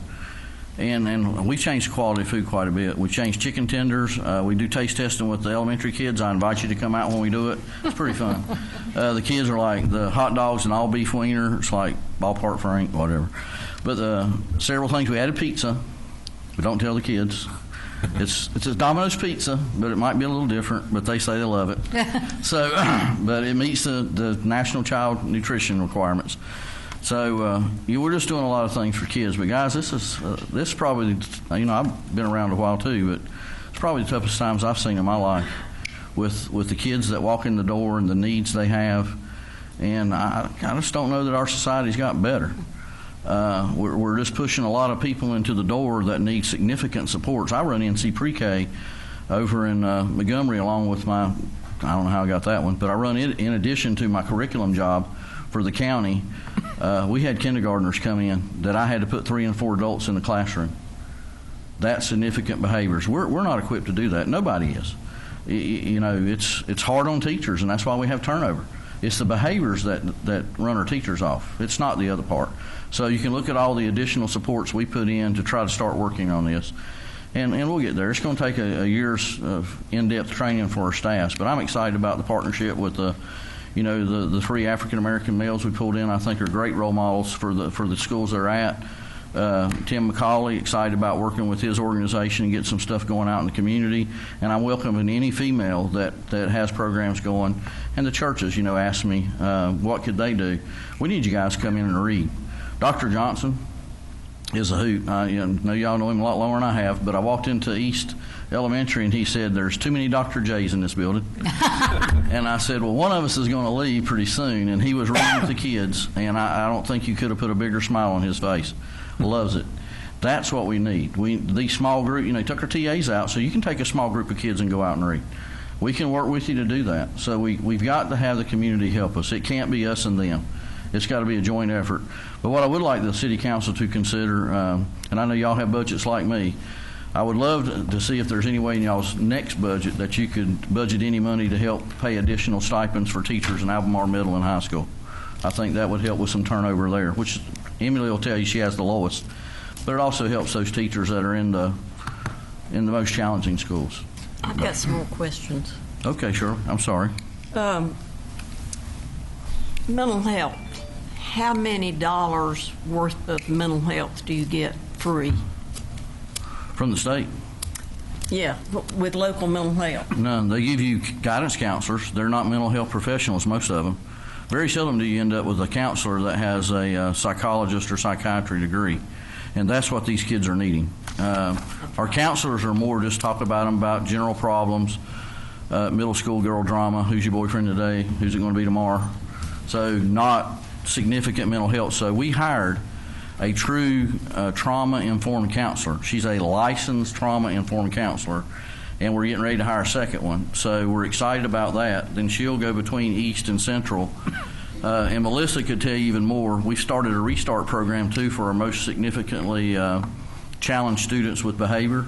And we changed quality of food quite a bit. We changed chicken tenders. We do taste testing with the elementary kids. I invite you to come out when we do it. It's pretty fun. The kids are like the hot dogs and all beef wiener. It's like ballpark Frank, whatever. But several things. We added pizza. We don't tell the kids. It's a Domino's pizza, but it might be a little different, but they say they love it. So, but it meets the National Child Nutrition requirements. So we're just doing a lot of things for kids. But guys, this is probably, I've been around a while too, but it's probably the toughest times I've seen in my life with the kids that walk in the door and the needs they have. And I just don't know that our society's got better. We're just pushing a lot of people into the door that need significant supports. I run NC Pre-K over in Montgomery along with I don't know how I got that one, but I run it in addition to my curriculum job for the county. We had kindergartners come in that I had to put 3 and 4 adults in the classroom. That's significant behaviors. We're not equipped to do that. Nobody is. It's hard on teachers, and that's why we have turnover. It's the behaviors that run our teachers off. It's not the other part. So you can look at all the additional supports we put in to try to start working on this. And we'll get there. It's going to take a year's of in-depth training for our staffs, but I'm excited about the partnership with the 3 African-American males we pulled in. I think are great role models for the schools they're at. Tim McCauley, excited about working with his organization and get some stuff going out in the community. And I'm welcoming any female that has programs going. And the churches, asked me, what could they do? We need you guys to come in and read. Dr. Johnson is a hoot. I know y'all know him a lot longer than I have, but I walked into East Elementary and he said, there's too many Dr. J's in this building. And I said, well, one of us is going to leave pretty soon. And he was reading with the kids, and I don't think you could have put a bigger smile on his face. Loves it. That's what we need. These small group, took our TAs out, so you can take a small group of kids and go out and read. We can work with you to do that. So we've got to have the community help us. It can't be us and them. It's got to be a joint effort. But what I would like the city council to consider, and I know y'all have budgets like me, I would love to see if there's any way in y'all's next budget that you could budget any money to help pay additional stipends for teachers in Albemarle Middle and High School. I think that would help with some turnover there, which Emily will tell you she has the lowest. But it also helps those teachers that are in the most challenging schools. I've got some more questions. Okay, sure. I'm sorry. Mental health. How many dollars worth of mental health do you get free? From the state? Yeah, with local mental health. None. They give you guidance counselors. They're not mental health professionals, most of them. Very seldom do you end up with a counselor that has a psychologist or psychiatry degree. And that's what these kids are needing. Our counselors are more just talk about them about general problems, middle school girl drama, who's your boyfriend today, who's it going to be tomorrow. So not significant mental health. So we hired a true trauma-informed counselor. She's a licensed trauma-informed counselor, and we're getting ready to hire a second one. So we're excited about that. Then she'll go between East and Central. And Melissa could tell you even more. We've started a restart program, too, for our most significantly challenged students with behavior.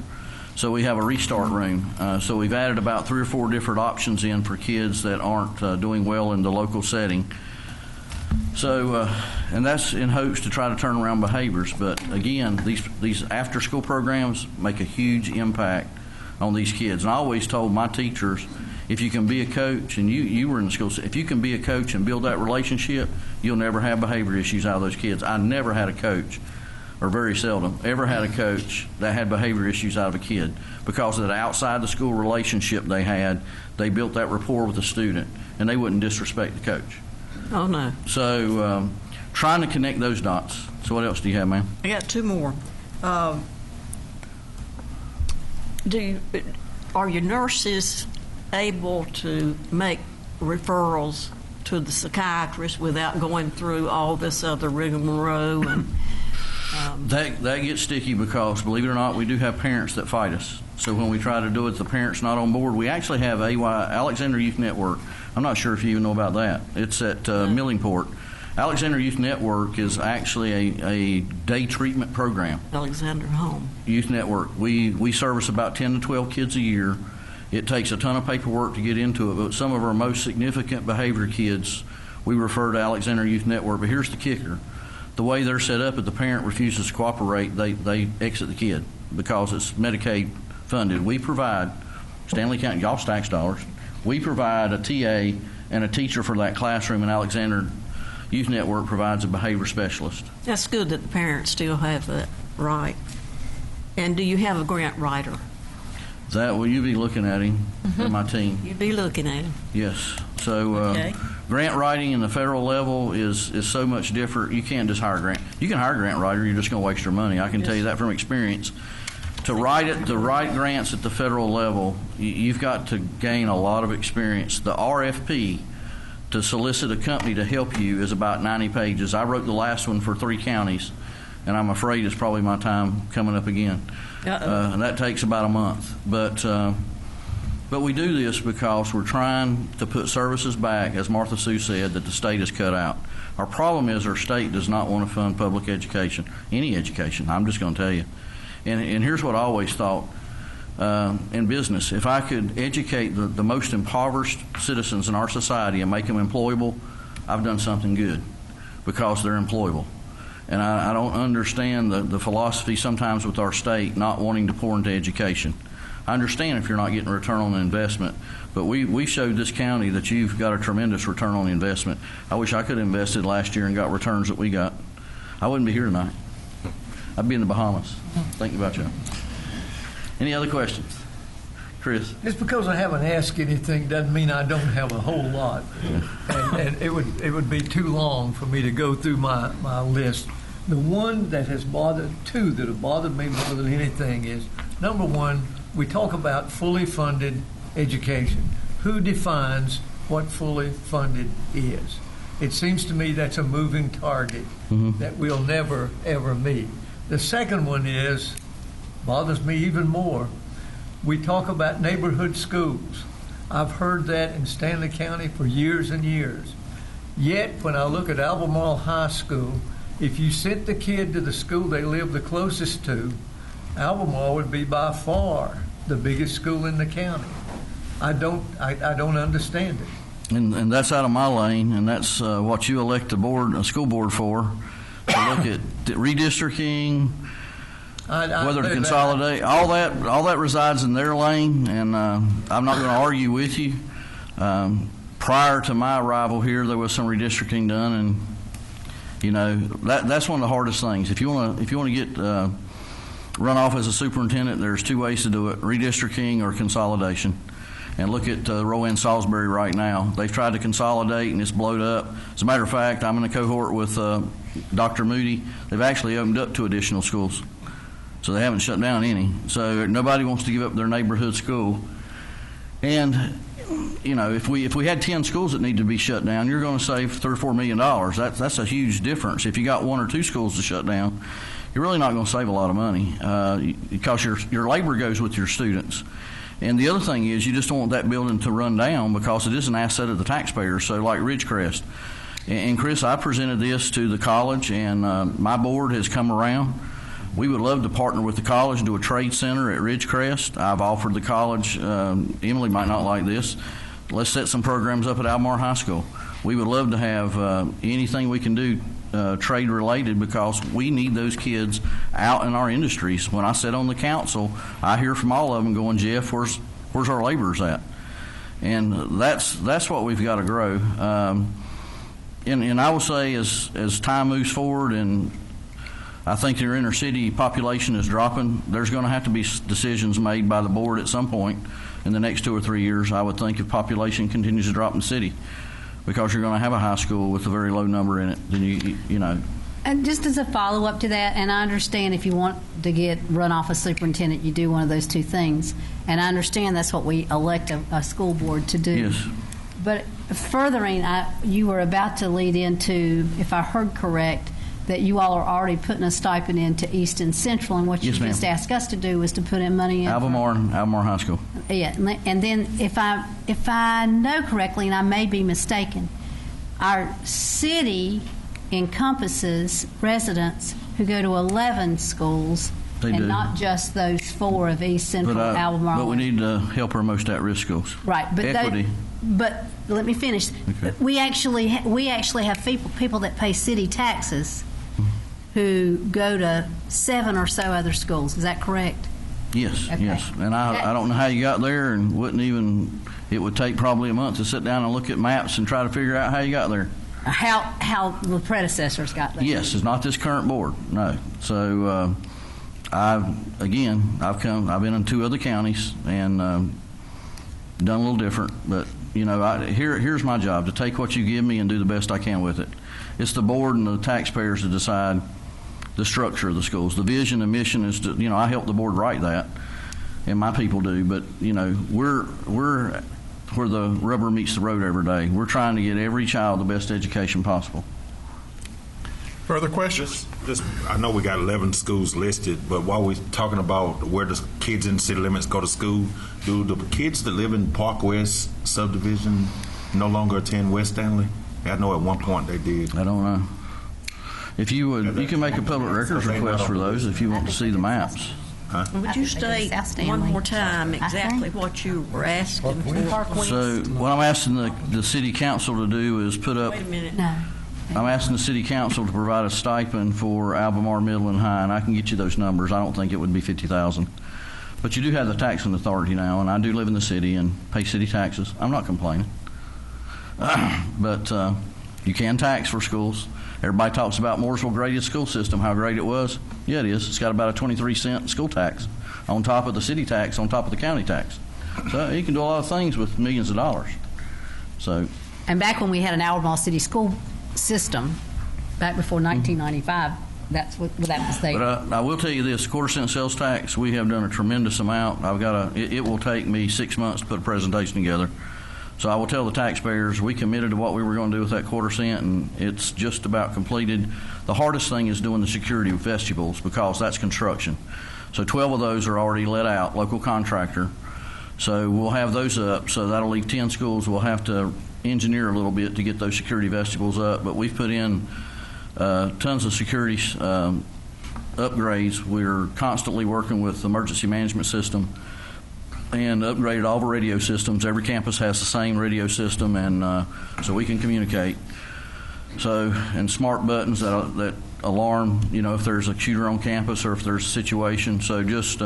So we have a restart room. So we've added about 3 or 4 different options in for kids that aren't doing well in the local setting. So, and that's in hopes to try to turn around behaviors. But again, these after-school programs make a huge impact on these kids. And I always told my teachers, if you can be a coach, and you were in the school, if you can be a coach and build that relationship, you'll never have behavior issues out of those kids. I never had a coach, or very seldom, ever had a coach that had behavior issues out of a kid because of that outside the school relationship they had. They built that rapport with the student, and they wouldn't disrespect the coach. Oh, no. So trying to connect those dots. So what else do you have, ma'am? I got 2 more. Are your nurses able to make referrals to the psychiatrist without going through all this other rigmarole? And that gets sticky because, believe it or not, we do have parents that fight us. So when we try to do it, the parents not on board. We actually have Alexander Youth Network. I'm not sure if you even know about that. It's at Millingport. Alexander Youth Network is actually a day treatment program. Alexander Home. Youth Network. We service about 10 to 12 kids a year. It takes a ton of paperwork to get into it, but some of our most significant behavior kids, we refer to Alexander Youth Network. But here's the kicker. the way they're set up, if the parent refuses to cooperate, they exit the kid because it's Medicaid funded. We provide, Stanley County, y'all's tax dollars, we provide a TA and a teacher for that classroom, and Alexander Youth Network provides a behavior specialist. That's good that the parents still have that right. And do you have a grant writer? That, will you be looking at him and my team? You'd be looking at him. Yes. So Okay. grant writing in the federal level is so much different. You can't just hire a grant. You can hire a grant writer. You're just going to waste your money. I can tell you that from experience. To write grants at the federal level, you've got to gain a lot of experience. The RFP to solicit a company to help you is about 90 pages. I wrote the last one for 3 counties, and I'm afraid it's probably my time coming up again. And that takes about a month. But we do this because we're trying to put services back, as Martha Sue said, that the state has cut out. Our problem is our state does not want to fund public education, any education. I'm just going to tell you. And here's what I always thought in business. If I could educate the most impoverished citizens in our society and make them employable, I've done something good because they're employable. And I don't understand the philosophy sometimes with our state not wanting to pour into education. I understand if you're not getting a return on investment, but we showed this county that you've got a tremendous return on investment. I wish I could have invested last year and got returns that we got. I wouldn't be here tonight. I'd be in the Bahamas thinking about you. Any other questions? Chris? Just because I haven't asked anything doesn't mean I don't have a whole lot. And it would be too long for me to go through my list. The one that has bothered, two that have bothered me more than anything is, number one, we talk about fully funded education. Who defines what fully funded is? It seems to me that's a moving target that we'll never, ever meet. The second one bothers me even more. We talk about neighborhood schools. I've heard that in Stanley County for years and years. Yet, when I look at Albemarle High School, if you sent the kid to the school they live the closest to, Albemarle would be by far the biggest school in the county. I don't understand it. And that's out of my lane, and that's what you elect a school board for, to look at redistricting, whether to consolidate, all that resides in their lane, and I'm not going to argue with you. Prior to my arrival here, there was some redistricting done, and that's one of the hardest things. If you want to get run off as a superintendent, there's 2 ways to do it: redistricting or consolidation. And look at Rowan Salisbury right now. They've tried to consolidate, and it's blowed up. As a matter of fact, I'm in a cohort with Dr. Moody. They've actually opened up 2 additional schools. So they haven't shut down any. So nobody wants to give up their neighborhood school. And, if we had 10 schools that need to be shut down, you're going to save $3 or $4 million. That's a huge difference. If you got 1 or 2 schools to shut down, you're really not going to save a lot of money because your labor goes with your students. And the other thing is, you just don't want that building to run down because it is an asset of the taxpayer. So like Ridgecrest. And Chris, I presented this to the college, and my board has come around. We would love to partner with the college and do a trade center at Ridgecrest. I've offered the college, Emily might not like this, let's set some programs up at Albemarle High School. We would love to have anything we can do trade related because we need those kids out in our industries. When I sit on the council, I hear from all of them going, Jeff, where's our laborers at? And that's what we've got to grow. And I will say as time moves forward and I think your inner city population is dropping, there's going to have to be decisions made by the board at some point in the next 2 or 3 years, I would think, if population continues to drop in the city, because you're going to have a high school with a very low number in it. Then you know. And just as a follow-up to that, and I understand if you want to get run off a superintendent, you do one of those 2 things. And I understand that's what we elect a school board to do. Yes. But furthering, you were about to lead into, if I heard correct, that you all are already putting a stipend into East and Central, and what you just asked us to do was to put in money in Albemarle High School. Yeah, and then if I know correctly, and I may be mistaken, our city encompasses residents who go to 11 schools, not just those 4 of East Central Albemarle. But we need to help our most at-risk schools. Right, but equity. But let me finish. Okay. We actually have people that pay city taxes who go to 7 or so other schools. Is that correct? Yes, Okay. yes. And I don't know how you got there, and it would take probably a month to sit down and look at maps and try to figure out how you got there. How the predecessors got there? Yes, it's not this current board, no. So I've been in 2 other counties and done a little different, but here's my job, to take what you give me and do the best I can with it. It's the board and the taxpayers to decide the structure of the schools. The vision and mission is to, I help the board write that, and my people do, but, we're where the rubber meets the road every day. We're trying to get every child the best education possible. Further questions? I know we got 11 schools listed, but while we're talking about where the kids in city limits go to school, do the kids that live in Park West subdivision no longer attend West Stanley? I know at one point they did. I don't know. If you would, you can make a public records request for those if you want to see the maps. Would you state one more time exactly what you were asking for? So what I'm asking the city council to do is put up. Wait a minute. No. I'm asking the city council to provide a stipend for Albemarle Middle and High, and I can get you those numbers. I don't think it would be $50,000, but you do have the taxing authority now, and I do live in the city and pay city taxes. I'm not complaining, but you can tax for schools. Everybody talks about Mooresville graded school system, how great it was. Yeah, it is. It's got about a 23-cent school tax on top of the city tax, on top of the county tax. So you can do a lot of things with millions of dollars. So. And back when we had an Albemarle City school system, back before 1995, that's what that was there. But I will tell you this: quarter-cent sales tax, we have done a tremendous amount. It will take me 6 months to put a presentation together. So I will tell the taxpayers we committed to what we were going to do with that quarter-cent, and it's just about completed. The hardest thing is doing the security vestibules because that's construction. So 12 of those are already let out, local contractor. So we'll have those up. So that'll leave 10 schools. We'll have to engineer a little bit to get those security vestibules up, but we've put in tons of security upgrades. We're constantly working with the emergency management system and upgraded all the radio systems. Every campus has the same radio system, and so we can communicate. So, and smart buttons that alarm, if there's a shooter on campus or if there's a situation. So just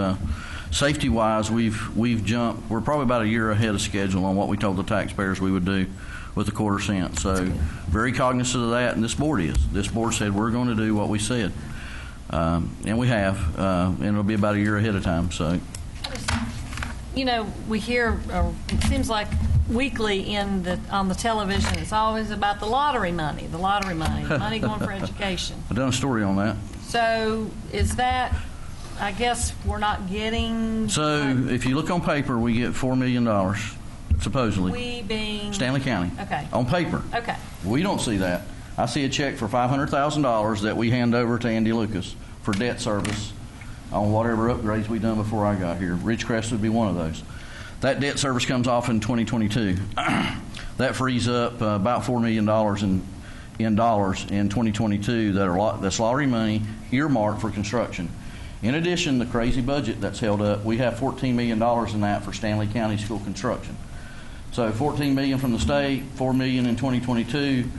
safety-wise, we've jumped. We're probably about a year ahead of schedule on what we told the taxpayers we would do with the quarter-cent. So very cognizant of that, and this board is. This board said we're going to do what we said, and we have, and it'll be about a year ahead of time. So. We hear, it seems like weekly on the television, it's always about the lottery money money going for education. I've done a story on that. So is that, I guess we're not getting... So if you look on paper, we get $4 million, supposedly. We being... Stanley County. Okay. On paper. Okay. We don't see that. I see a check for $500,000 that we hand over to Andy Lucas for debt service on whatever upgrades we done before I got here. Ridgecrest would be one of those. That debt service comes off in 2022. That frees up about $4 million in dollars in 2022 that's lottery money earmarked for construction. In addition, the crazy budget that's held up, we have $14 million in that for Stanley County school construction. So $14 million from the state, $4 million in 2022.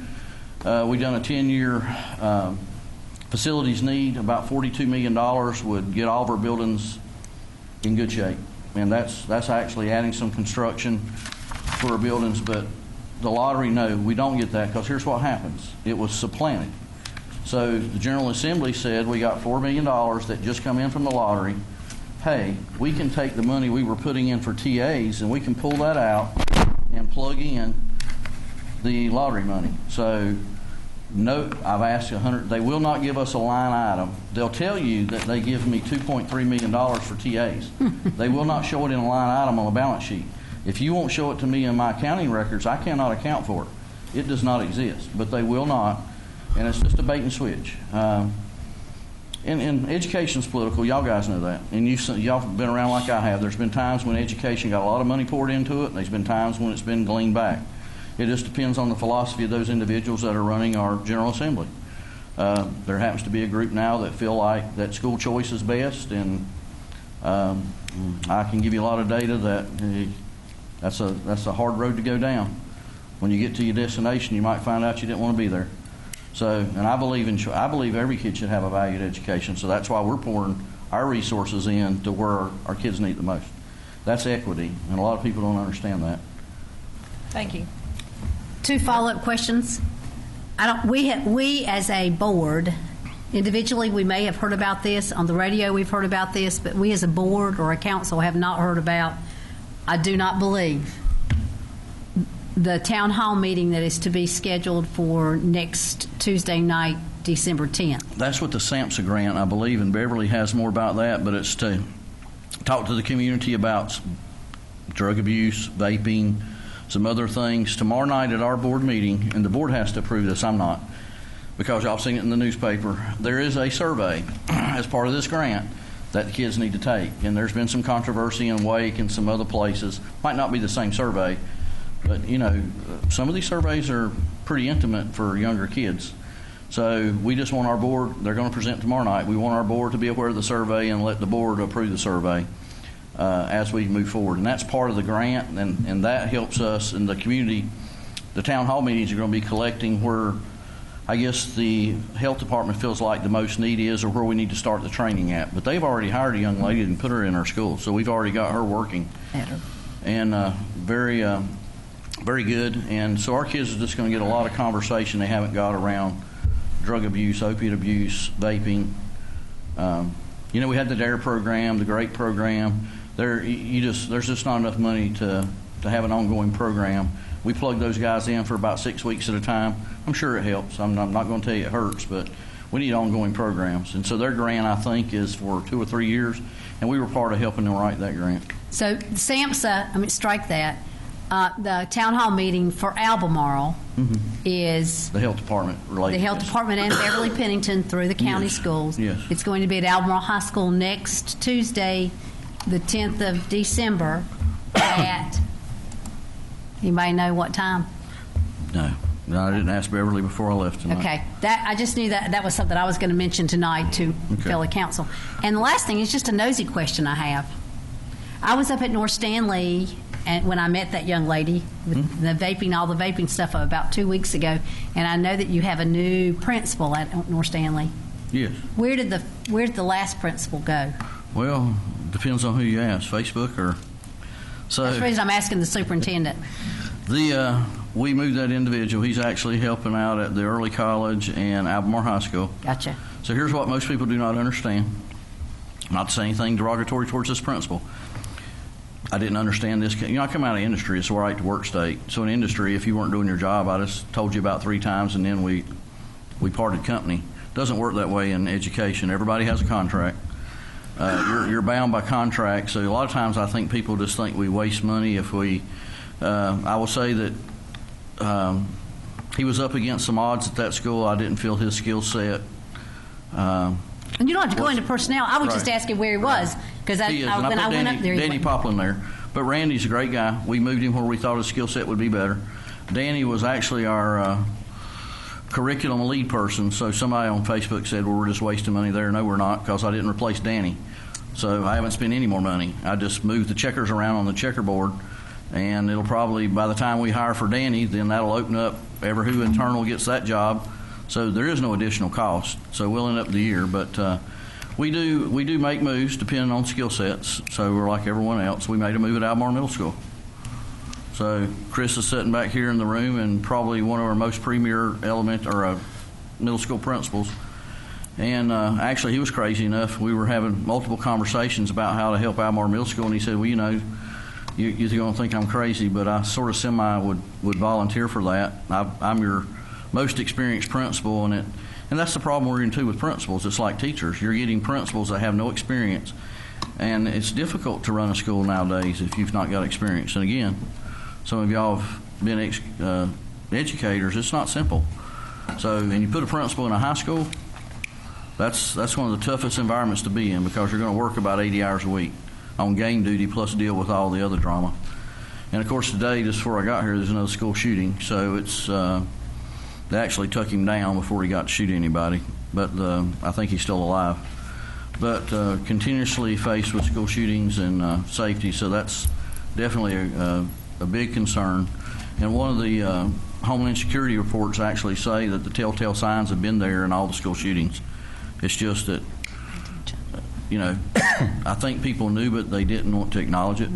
We've done a 10-year facilities need. About $42 million would get all of our buildings in good shape. And that's actually adding some construction for our buildings. But the lottery, no, we don't get that, because here's what happens. It was supplanted. So the General Assembly said we got $4 million that just come in from the lottery. Hey, we can take the money we were putting in for TAs and we can pull that out and plug in the lottery money. So no, I've asked 100. They will not give us a line item. They'll tell you that they give me $2.3 million for TAs. They will not show it in a line item on a balance sheet. If you won't show it to me in my accounting records, I cannot account for it. It does not exist, but they will not, and it's just a bait and switch. And education's political. Y'all guys know that, and y'all have been around like I have. There's been times when education got a lot of money poured into it, and there's been times when it's been gleaned back. It just depends on the philosophy of those individuals that are running our General Assembly. There happens to be a group now that feel like that school choice is best, and I can give you a lot of data that that's a hard road to go down. When you get to your destination, you might find out you didn't want to be there. So, and I believe every kid should have a valued education. So that's why we're pouring our resources in to where our kids need the most. That's equity, and a lot of people don't understand that. Thank you. 2 follow-up questions. We as a board, individually, we may have heard about this. On the radio, we've heard about this, but we as a board or a council have not heard about, I do not believe, the town hall meeting that is to be scheduled for next Tuesday night, December 10th. That's what the SAMHSA grant, I believe, and Beverly has more about that, but it's to talk to the community about drug abuse, vaping, some other things. Tomorrow night at our board meeting, and the board has to approve this, I'm not, because y'all seen it in the newspaper, there is a survey as part of this grant that the kids need to take. And there's been some controversy in Wake and some other places. Might not be the same survey, but you know, some of these surveys are pretty intimate for younger kids. So we just want our board, they're going to present tomorrow night, we want our board to be aware of the survey and let the board approve the survey as we move forward. And that's part of the grant, and that helps us in the community. The town hall meetings are going to be collecting where I guess the health department feels like the most need is, or where we need to start the training at. But they've already hired a young lady and put her in our school, so we've already got her working. And very good. And so our kids are just going to get a lot of conversation they haven't got around drug abuse, opiate abuse, vaping. You know, we had the DARE program, the GREAT program. There's just not enough money to have an ongoing program. We plug those guys in for about 6 weeks at a time. I'm sure it helps. I'm not going to tell you it hurts, but we need ongoing programs. And so their grant, I think, is for 2 or 3 years, and we were part of helping them write that grant. So SAMHSA, strike that. The town hall meeting for Albemarle is the health department related. The health department and Beverly Pennington through the county schools. Yes. It's going to be at Albemarle High School next Tuesday, the 10th of December at, anybody know what time? No, I didn't ask Beverly before I left tonight. Okay. I just knew that was something I was going to mention tonight to fellow council. And the last thing is just a nosy question I have. I was up at North Stanley and when I met that young lady with the vaping, all the vaping stuff about 2 weeks ago, and I know that you have a new principal at North Stanley. Yes. Where did the last principal go? Well, depends on who you ask, Facebook or so. That's the reason I'm asking the superintendent. We moved that individual. He's actually helping out at the early college and Albemarle High School. Gotcha. So here's what most people do not understand. Not to say anything derogatory towards this principal. I didn't understand this. You know, I come out of industry. It's a right to work state. So in industry, if you weren't doing your job, I just told you about 3 times, and then we parted company. Doesn't work that way in education. Everybody has a contract. You're bound by contract. So a lot of times I think people just think we waste money if we. I will say that he was up against some odds at that school. I didn't feel his skill set. And you don't have to go into personnel. I was just asking where he was, because when I went up there, Danny Poplin there. But Randy's a great guy. We moved him where we thought his skill set would be better. Danny was actually our curriculum lead person. So somebody on Facebook said, well, we're just wasting money there. No, we're not, because I didn't replace Danny. So I haven't spent any more money. I just moved the checkers around on the checkerboard. And it'll probably, by the time we hire for Danny, then that'll open up who internal gets that job. So there is no additional cost. So we'll end up the year. But we do make moves depending on skill sets. So we're like everyone else. We made a move at Albemarle Middle School. So Chris is sitting back here in the room, and probably one of our most premier middle school principals. And actually, he was crazy enough. We were having multiple conversations about how to help Albemarle Middle School, and he said, well, you know, you're going to think I'm crazy, but I sort of would volunteer for that. I'm your most experienced principal, and that's the problem we're into with principals. It's like teachers. You're getting principals that have no experience, and it's difficult to run a school nowadays if you've not got experience. And again, some of y'all have been educators. It's not simple. So, and you put a principal in a high school, that's one of the toughest environments to be in, because you're going to work about 80 hours a week on game duty plus deal with all the other drama. And of course today, just before I got here, there's another school shooting. So it's they actually took him down before he got to shoot anybody. But I think he's still alive. But continuously faced with school shootings and safety, so that's definitely a big concern. And one of the Homeland Security reports actually say that the telltale signs have been there in all the school shootings. It's just that, I think people knew, but they didn't want to acknowledge it.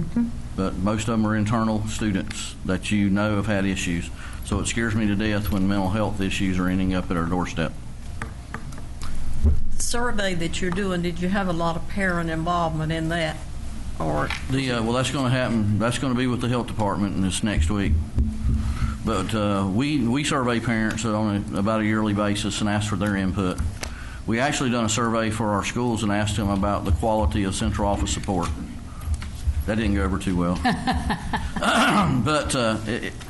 But most of them are internal students that have had issues. So it scares me to death when mental health issues are ending up at our doorstep. The survey that you're doing, did you have a lot of parent involvement in that? Or Well, that's going to happen. That's going to be with the health department in this next week. But we survey parents on about a yearly basis and ask for their input. We actually done a survey for our schools and asked them about the quality of central office support. That didn't go over too well. But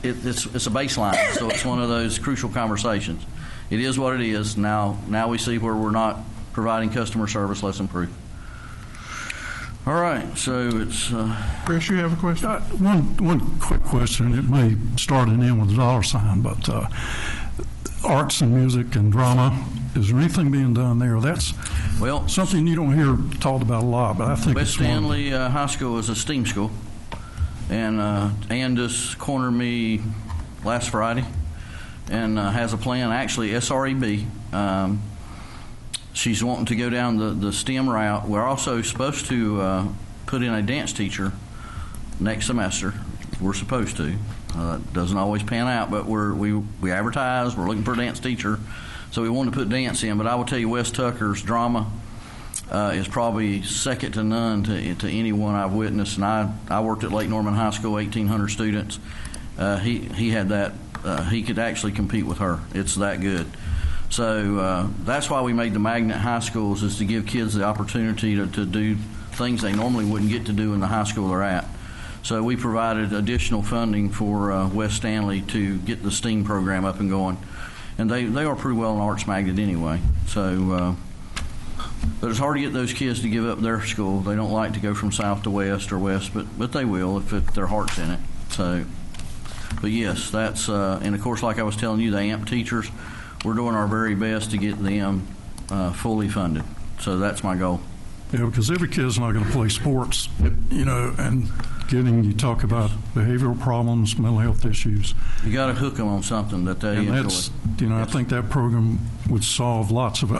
it's a baseline, so it's one of those crucial conversations. It is what it is. Now we see where we're not providing customer service. Let's improve. All right, so it's... Chris, you have a question? One quick question. It may start and end with a dollar sign, but arts and music and drama, is there anything being done there? That's something you don't hear talked about a lot, but I think West it's one. Stanley High School is a STEAM school, and Andis cornered me last Friday and has a plan. Actually, SREB, she's wanting to go down the STEM route. We're also supposed to put in a dance teacher next semester. We're supposed to. Doesn't always pan out, but we advertise. We're looking for a dance teacher, so we wanted to put dance in. But I will tell you, Wes Tucker's drama is probably second to none to anyone I've witnessed. And I worked at Lake Norman High School, 1,800 students. He had that. He could actually compete with her. It's that good. So that's why we made the magnet high schools, is to give kids the opportunity to do things they normally wouldn't get to do in the high school they're at. So we provided additional funding for West Stanley to get the STEAM program up and going. And they are pretty well an arts magnet anyway. So, but it's hard to get those kids to give up their school. They don't like to go from south to west or west, but they will if their heart's in it. So, but yes, that's, and of course, like I was telling you, the AMP teachers, we're doing our very best to get them fully funded. So that's my goal. Yeah, because every kid's not going to play sports, and you talk about behavioral problems, mental health issues. You got to hook them on something that they enjoy. That's, I think that program would solve lots of,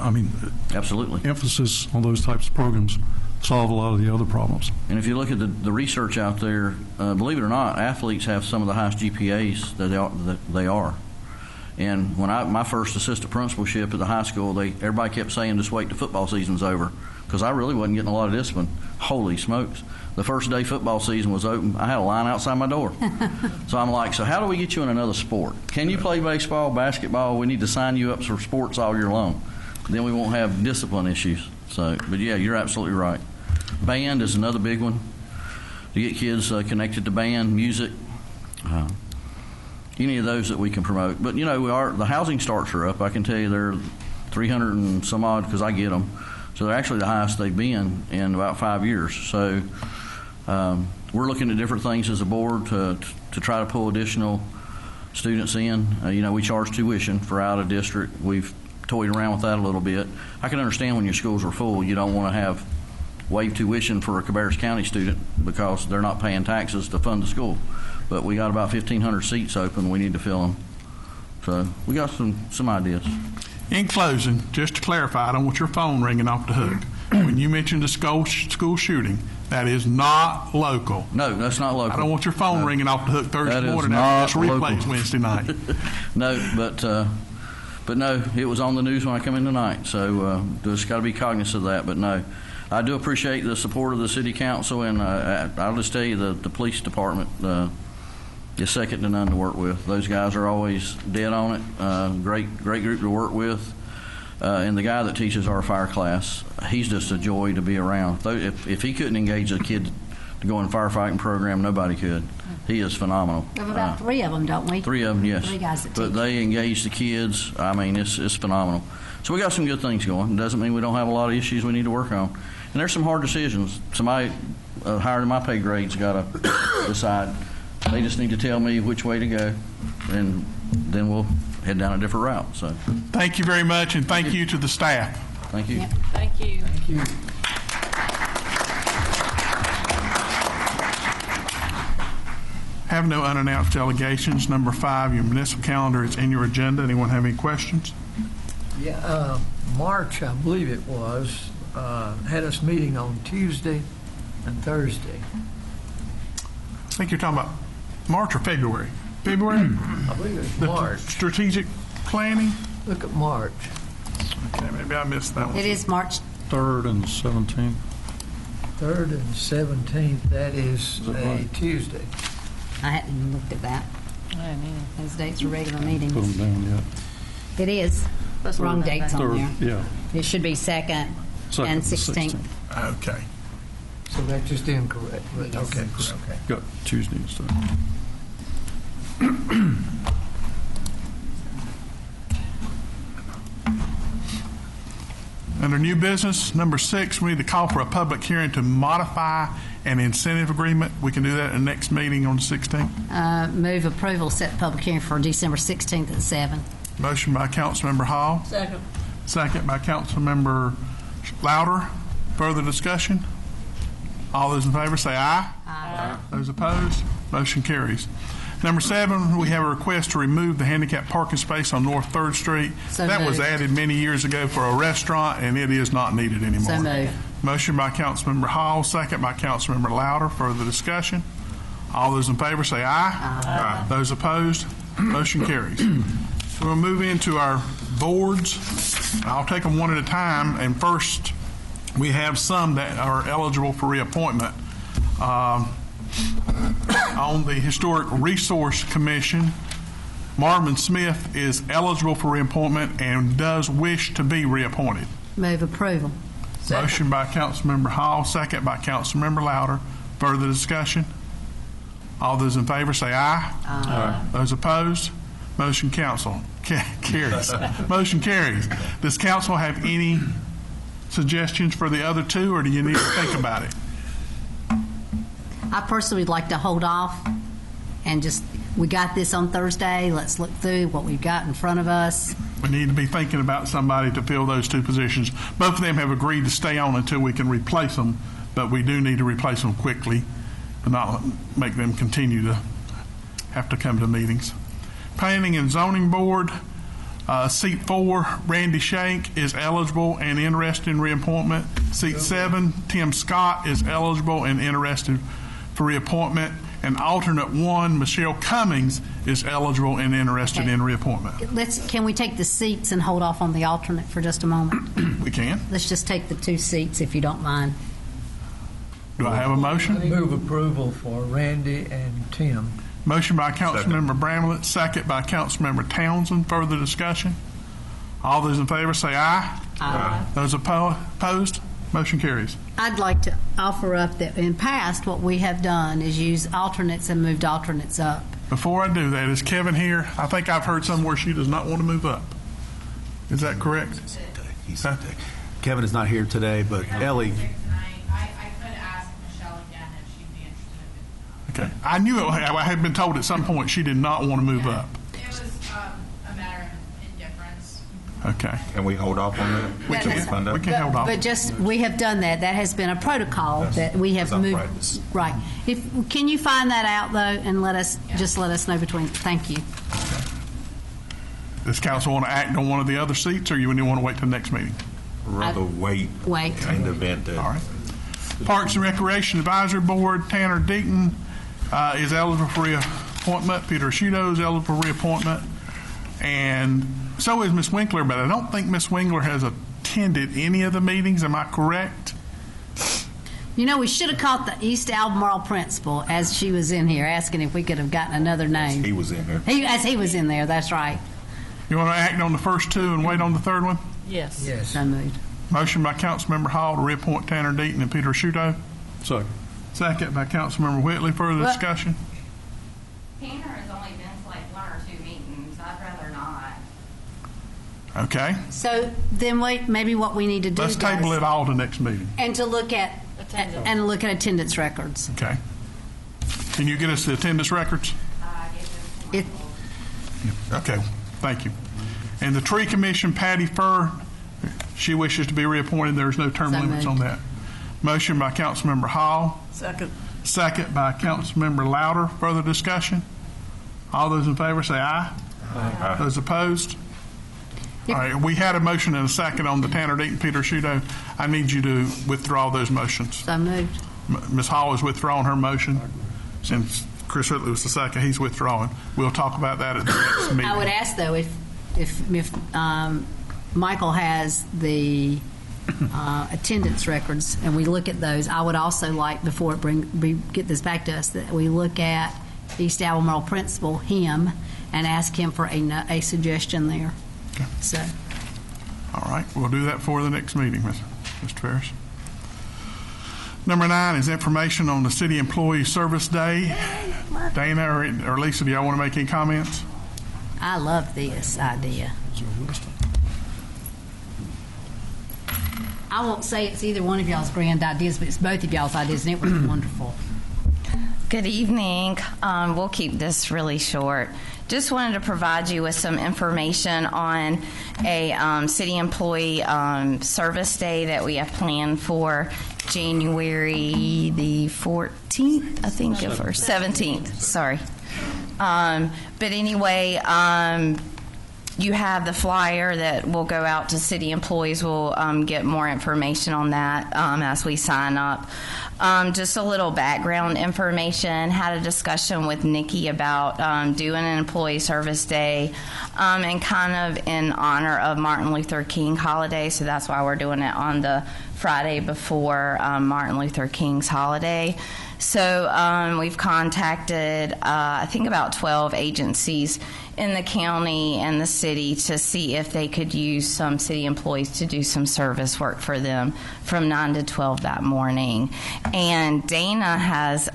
absolutely. Emphasis on those types of programs solve a lot of the other problems. And if you look at the research out there, believe it or not, athletes have some of the highest GPAs that they are. And when my first assistant principalship at the high school, everybody kept saying, just wait till football season's over, because I really wasn't getting a lot of discipline. Holy smokes. The first day football season was open, I had a line outside my door. So I'm like, so how do we get you in another sport? Can you play baseball, basketball? We need to sign you up for sports all year long. Then we won't have discipline issues. So, but yeah, you're absolutely right. Band is another big one, to get kids connected to band, music, any of those that we can promote. But the housing starts are up. I can tell you they're 300 and some odd, because I get them. So they're actually the highest they've been in about 5 years. So we're looking at different things as a board to try to pull additional students in. We charge tuition for out of district. We've toyed around with that a little bit. I can understand when your schools are full, you don't want to have waive tuition for a Cabarrus County student because they're not paying taxes to fund the school. But we got about 1,500 seats open. We need to fill them. So we got some ideas. In closing, just to clarify, I don't want your phone ringing off the hook. When you mentioned the school shooting, that is not local. No, that's not local. I don't want your phone ringing off the hook Thursday morning after this replays Wednesday night. No, but no, it was on the news when I come in tonight. So just got to be cognizant of that. But no, I do appreciate the support of the city council, and I'll just tell you the police department is second to none to work with. Those guys are always dead on it. Great group to work with. And the guy that teaches our fire class, he's just a joy to be around. If he couldn't engage a kid to go in a firefighting program, nobody could. He is phenomenal. We have about 3 of them, don't we? 3 of them, yes. 3 guys that but teach. They engage the kids. I mean, it's phenomenal. So we got some good things going. It doesn't mean we don't have a lot of issues we need to work on. And there's some hard decisions. Somebody higher than my pay grade's got to decide. They just need to tell me which way to go, and then we'll head down a different route. So, thank you very much, and thank you to the staff. Thank you. Yep. Thank you. Thank you. have no unannounced delegations. Number 5, your municipal calendar is in your agenda. Anyone have any questions? Yeah, March, I believe it was, had us meeting on Tuesday and Thursday. I think you're talking about March or February? February? I believe it was The March. strategic planning? Look at March. Okay, maybe I missed that one. It is March. 3rd and 17th. 3rd and 17th, that is that a right? Tuesday. I hadn't even looked at that. Those dates are regular Put meetings. them down yet. It is. Wrong dates on 3rd, there. yeah. It should be 2nd and 16th. Okay. So that's just incorrect. But Yes. Okay, okay. Got Tuesday instead. Under new business, number 6, we need to call for a public hearing to modify an incentive agreement. We can do that in the next meeting on the 16th. Move approval, set public hearing for December 16th at 7. Motion by Councilmember Hall. Second. Second by Councilmember Louder. Further discussion? All those in favor say aye. Aye. Those opposed? Motion carries. Number 7, we have a request to remove the handicap parking space on North 3rd Street. So That was moved. added many years ago for a restaurant, and it is not needed anymore. So moved. Motion by Councilmember Hall, second by Councilmember Louder. Further discussion? All those in favor say aye. Aye. Those opposed? Motion carries. We'll move into our boards. I'll take them one at a time, and first, we have some that are eligible for reappointment. On the Historic Resource Commission, Marvin Smith is eligible for reappointment and does wish to be reappointed. Move approval. Motion by Councilmember Hall, second by Councilmember Louder. Further discussion? All those in favor say aye. Aye. Those opposed? Motion carries. Motion carries. Does council have any suggestions for the other two, or do you need to think about it? I personally would like to hold off and just, we got this on Thursday. Let's look through what we've got in front of us. We need to be thinking about somebody to fill those two positions. Both of them have agreed to stay on until we can replace them, but we do need to replace them quickly and not make them continue to have to come to meetings. Planning and Zoning Board, seat 4, Randy Shank is eligible and interested in reappointment. Seat 7, Tim Scott is eligible and interested for reappointment. And alternate 1, Michelle Cummings, is eligible and interested in reappointment. Can we take the seats and hold off on the alternate for just a moment? We can. Let's just take the 2 seats if you don't mind. Do I have a motion? Move approval for Randy and Tim. Motion by Councilmember Bramlett, second by Councilmember Townsend. Further discussion? All those in favor say aye. Aye. Those opposed? Motion carries. I'd like to offer up that in past, what we have done is use alternates and moved alternates up. Before I do that, is Kevin here? I think I've heard somewhere she does not want to move up. Is that correct? Kevin is not here today, but Ellie. I could ask Michelle again if she'd be interested. Okay. I knew it. I had been told at some point she did not want to move up. It was a matter of indifference. Okay. Can we hold off on that? We Until find out? We can hold off. But just, we have done that. That has been a protocol that we have That's our moved. practice. Right. Can you find that out, though, and just let us know between, thank you. Does council want to act on one of the other seats, or you want to wait till the next meeting? Rather wait. Wait. In the event that. All right. Parks and Recreation Advisory Board, Tanner Deaton is eligible for reappointment. Peter Asciutto is eligible for reappointment. And so is Ms. Winkler, but I don't think Ms. Winkler has attended any of the meetings. Am I correct? You know, we should have caught the East Albemarle principal as she was in here, asking if we could have gotten another name. He was in here. As he was in there, that's right. You want to act on the first two and wait on the third one? Yes. Yes. So moved. Motion by Councilmember Hall to reappoint Tanner Deaton and Peter Asciutto. Second. Second by Councilmember Whitley. Further Well- discussion? Tanner has only been to like 1 or 2 meetings. I'd rather not. Okay. So then wait, maybe what we need to do, Let's table guys, it all to next meeting. and to look at attendance records. Okay. Can you get us the attendance records? If, Okay, thank you. And the Tree Commission, Patty Furr, she wishes to be reappointed. There is no term So limits on moved. that. Motion by Councilmember Hall, Second. Second by Councilmember Louder. Further discussion? All those in favor say aye. Aye. Those opposed? All right, we had a motion and a second on the Tanner Deaton Peter Shudo. I need you to withdraw those motions. So moved. Ms. Hall is withdrawing her motion. Since Chris Whitley was the second, he's withdrawing. We'll talk about that at the next meeting. I would ask, though, if Michael has the attendance records and we look at those, I would also like, before we get this back to us, that we look at East Albemarle Principal, him, and ask him for a suggestion there. Okay. So. All right, we'll do that for the next meeting, Mr. Ferris. Number 9 is information on the City Employee Service Day. Dana or Lisa, do y'all want to make any comments? I love this idea. I won't say it's either one of y'all's grand ideas, but it's both of y'all's ideas, and it was wonderful. Good evening. We'll keep this really short. Just wanted to provide you with some information on a city employee service day that we have planned for January the 14th, I think, or 17th. Sorry. But anyway, you have the flyer that will go out to city employees. We'll get more information on that as we sign up. Just a little background information. Had a discussion with Nikki about doing an employee service day and kind of in honor of Martin Luther King holiday. So that's why we're doing it on the Friday before Martin Luther King's holiday. So we've contacted, I think, about 12 agencies in the county and the city to see if they could use some city employees to do some service work for them from 9 to 12 that morning. And Dana has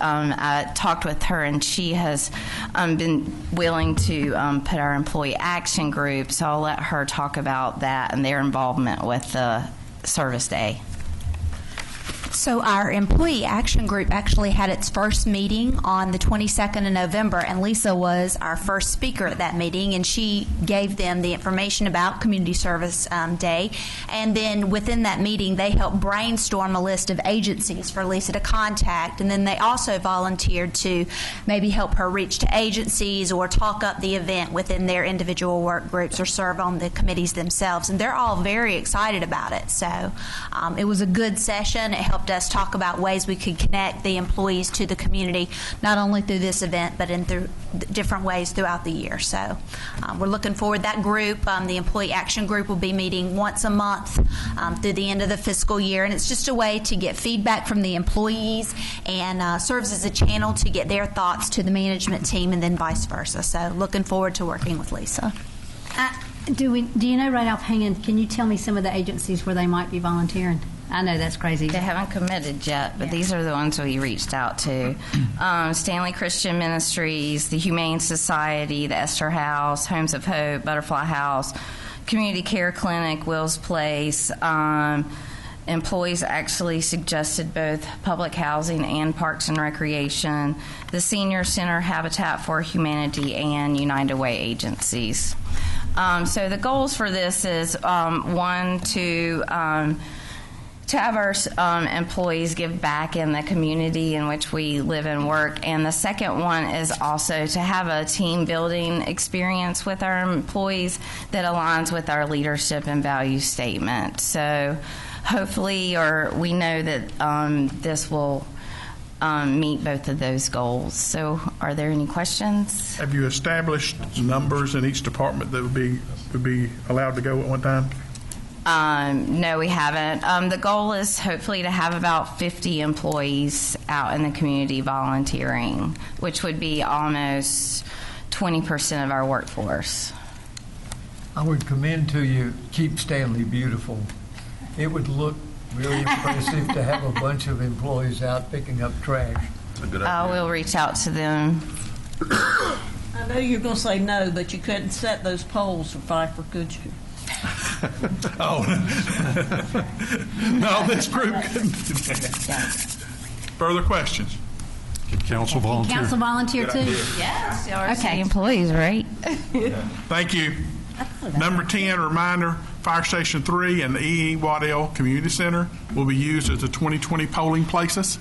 talked with her, and she has been willing to put our employee action group. So I'll let her talk about that and their involvement with the service day. So our employee action group actually had its first meeting on the 22nd of November, and Lisa was our first speaker at that meeting, and she gave them the information about Community Service Day. And then within that meeting, they helped brainstorm a list of agencies for Lisa to contact, and then they also volunteered to maybe help her reach to agencies or talk up the event within their individual work groups or serve on the committees themselves. And they're all very excited about it. So it was a good session. It helped us talk about ways we could connect the employees to the community, not only through this event, but in through different ways throughout the year. So we're looking forward. That group, the Employee Action Group, will be meeting once a month through the end of the fiscal year, and it's just a way to get feedback from the employees and serves as a channel to get their thoughts to the management team and then vice versa. So looking forward to working with Lisa. Do you know right offhand, can you tell me some of the agencies where they might be volunteering? I know that's crazy. They haven't committed yet, but these are the ones we reached out to. Stanley Christian Ministries, the Humane Society, the Esther House, Homes of Hope, Butterfly House, Community Care Clinic, Will's Place. Employees actually suggested both public housing and parks and recreation, the Senior Center, Habitat for Humanity, and United Way agencies. So the goals for this is, one, to have our employees give back in the community in which we live and work. And the second one is also to have a team building experience with our employees that aligns with our leadership and value statement. So hopefully, or we know that this will meet both of those goals. So are there any questions? Have you established numbers in each department that would be allowed to go at one time? No, we haven't. The goal is hopefully to have about 50 employees out in the community volunteering, which would be almost 20% of our workforce. I would commend to you, Keep Stanley Beautiful. It would look really impressive to have a bunch of employees out picking up trash. We'll reach out to them. I know you're going to say no, but you couldn't set those poles for Pfeiffer, could you? Oh, no, this group couldn't do that. Further questions? Council volunteer. Council volunteer too? Yes. Okay. Employees, right? Thank you. Number 10, reminder, Fire Station 3 and the E.E. Waddell Community Center will be used as the 2020 polling places.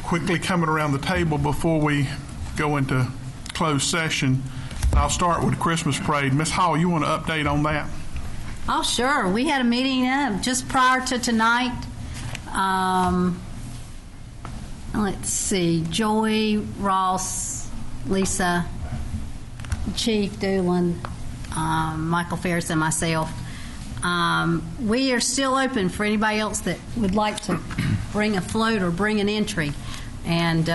quickly coming around the table before we go into closed session. I'll start with the Christmas parade. Ms. Hall, you want to update on that? Oh, sure. We had a meeting just prior to tonight. Let's see. Joy, Ross, Lisa, Chief Doolin, Michael Ferris, and myself. We are still open for anybody else that would like to bring a float or bring an entry. And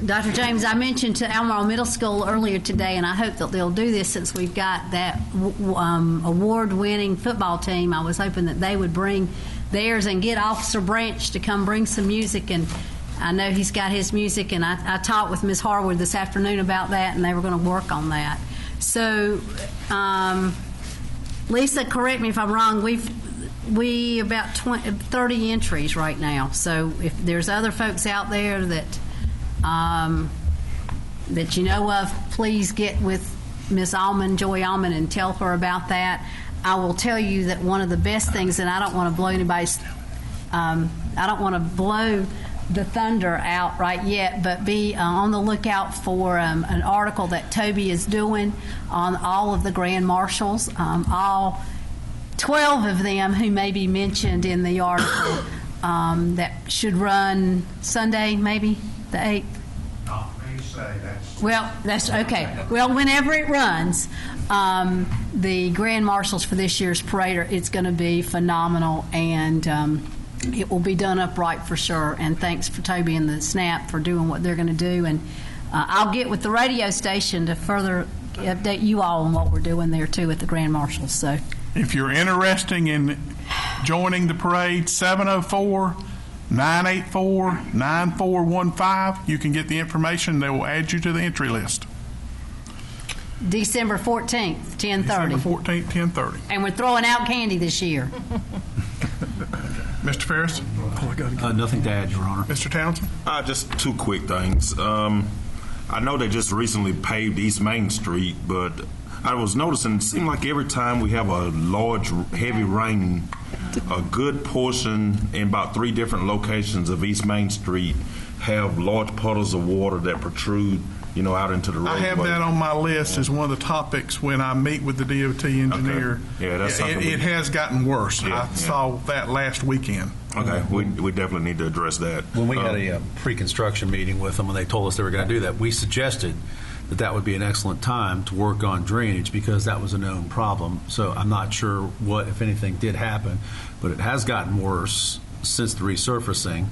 Dr. James, I mentioned to Albemarle Middle School earlier today, and I hope that they'll do this since we've got that award-winning football team. I was hoping that they would bring theirs and get Officer Branch to come bring some music. And I know he's got his music, and I talked with Ms. Harwood this afternoon about that, and they were going to work on that. So, Lisa, correct me if I'm wrong, we about 30 entries right now. So if there's other folks out there that that you know of, please get with Ms. Almond, Joy Almond, and tell her about that. I will tell you that one of the best things, and I don't want to blow anybody's, I don't want to blow the thunder out right yet, but be on the lookout for an article that Toby is doing on all of the Grand Marshals, all 12 of them who may be mentioned in the article, that should run Sunday, maybe the 8th. Well, that's okay. Well, whenever it runs, the Grand Marshals for this year's parade, it's going to be phenomenal, and it will be done upright for sure. And thanks for Toby and the SNAP for doing what they're going to do. And I'll get with the radio station to further update you all on what we're doing there too at the Grand Marshals. So, if you're interested in joining the parade, 704-984-9415. You can get the information. They will add you to the entry list. December 14th, 10:30. December 14th, 10:30. And we're throwing out candy this year. Mr. Ferris? Nothing to add, Your Honor. Mr. Townsend? Just two quick things. I know they just recently paved East Main Street, but I was noticing it seemed like every time we have a large, heavy rain, a good portion in about 3 different locations of East Main Street have large puddles of water that protrude, out into the roadway. I have that on my list as one of the topics when I meet with the DOT engineer. Okay. Yeah, that's something. It has gotten worse. Yeah, I saw that last weekend. Okay, we definitely need to address that. When we had a pre-construction meeting with them, when they told us they were going to do that, we suggested that would be an excellent time to work on drainage because that was a known problem. So I'm not sure what, if anything, did happen, but it has gotten worse since the resurfacing.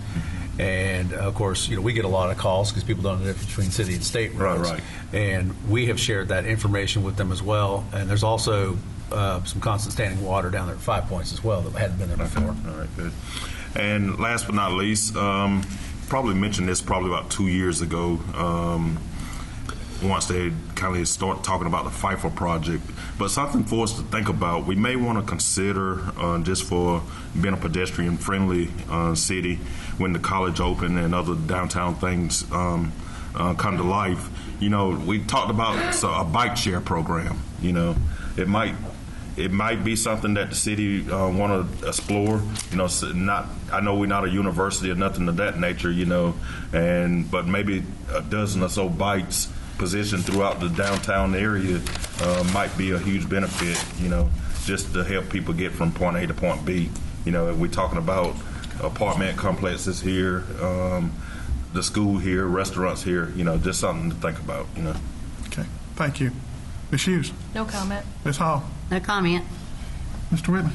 And of course, we get a lot of calls because people don't know the difference between city and state roads. Right. And we have shared that information with them as well. And there's also some constant standing water down there at 5 Points as well that hadn't been there before. Okay. All right, good. And last but not least, probably mentioned this probably about 2 years ago. Once they kind of start talking about the FIFA project, but something for us to think about. We may want to consider just for being a pedestrian-friendly city when the college open and other downtown things come to life. We talked about a bike share program. It might be something that the city want to explore. I know we're not a university or nothing of that nature. But maybe a dozen or so bikes positioned throughout the downtown area might be a huge benefit, just to help people get from point A to point B. We're talking about apartment complexes here, the school here, restaurants here, just something to think about, Okay, thank you. Ms. Hughes? No comment. Ms. Hall? No comment. Mr. Whitley?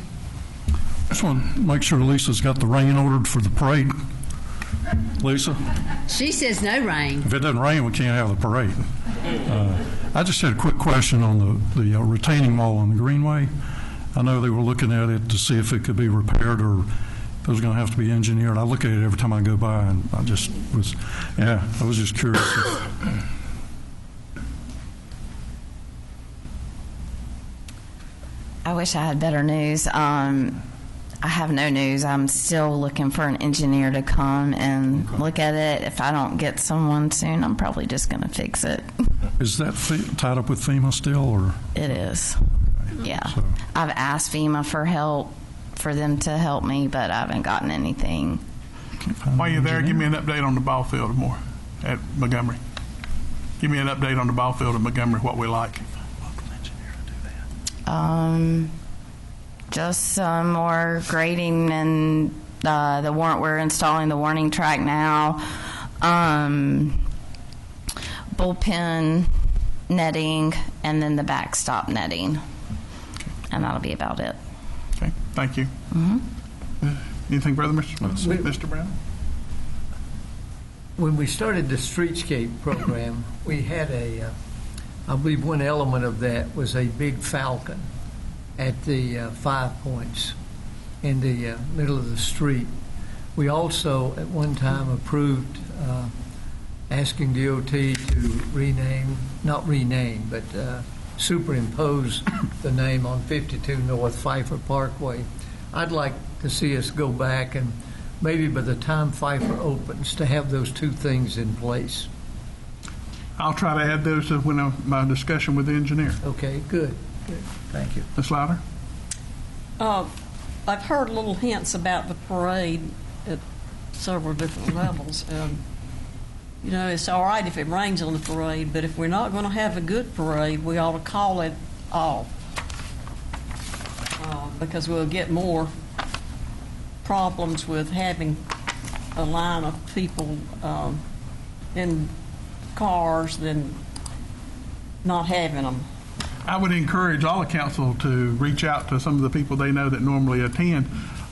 Just want to make sure Lisa's got the rain ordered for the parade. Lisa? She says no rain. If it doesn't rain, we can't have the parade. I just had a quick question on the retaining wall on the Greenway. I know they were looking at it to see if it could be repaired or if it was going to have to be engineered. I look at it every time I go by, and I was just curious. I wish I had better news. I have no news. I'm still looking for an engineer to come and look at it. If I don't get someone soon, I'm probably just going to fix it. Is that tied up with FEMA still, or? It is. Yeah. So. I've asked FEMA for help, for them to help me, but I haven't gotten anything. While you're there, give me an update on the ball field more at Montgomery. Give me an update on the ball field at Montgomery, what we like. Just some more grading and the warrant. We're installing the warning track now. Bullpen netting, and then the backstop netting, and that'll be about it. Okay, thank you. Anything further, Mr. Brown? When we started the streetscape program, we had I believe one element of that was a big falcon at the 5 points in the middle of the street. We also, at one time, approved asking DOT to superimpose the name on 52 North Pfeiffer Parkway. I'd like to see us go back and maybe by the time Pfeiffer opens to have those two things in place. I'll try to add those to my discussion with the engineer. Okay, good. Thank you. Ms. Louder? I've heard little hints about the parade at several different levels. It's all right if it rains on the parade, but if we're not going to have a good parade, we ought to call it off. Because we'll get more problems with having a line of people in cars than not having them. I would encourage all the council to reach out to some of the people they know that normally attend.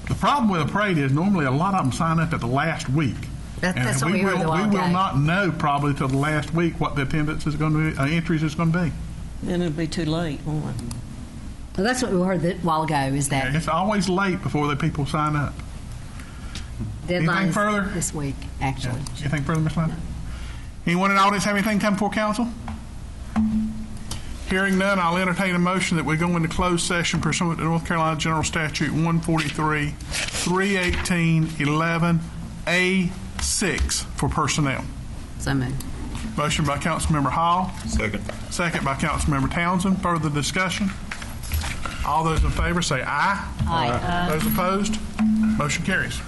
The problem with a parade is normally a lot of them sign up at the last week. That's what we heard We will not know probably till the last week what the attendance is going to be, entries is going to be. Then it'll be too late, won't it? Well, that's what we heard a while ago, is that It's always late before the people sign up. deadline Anything is further? this week, actually. Anything further, Ms. Lynn? Anyone in the audience have anything come before council? Hearing none, I'll entertain a motion that we go into closed session pursuant to North Carolina General Statute 143, 318, 11A6 for personnel. So moved. Motion by Councilmember Hall. Second. Second by Councilmember Townsend. Further discussion? All those in favor say aye. Aye. Those opposed? Motion carries.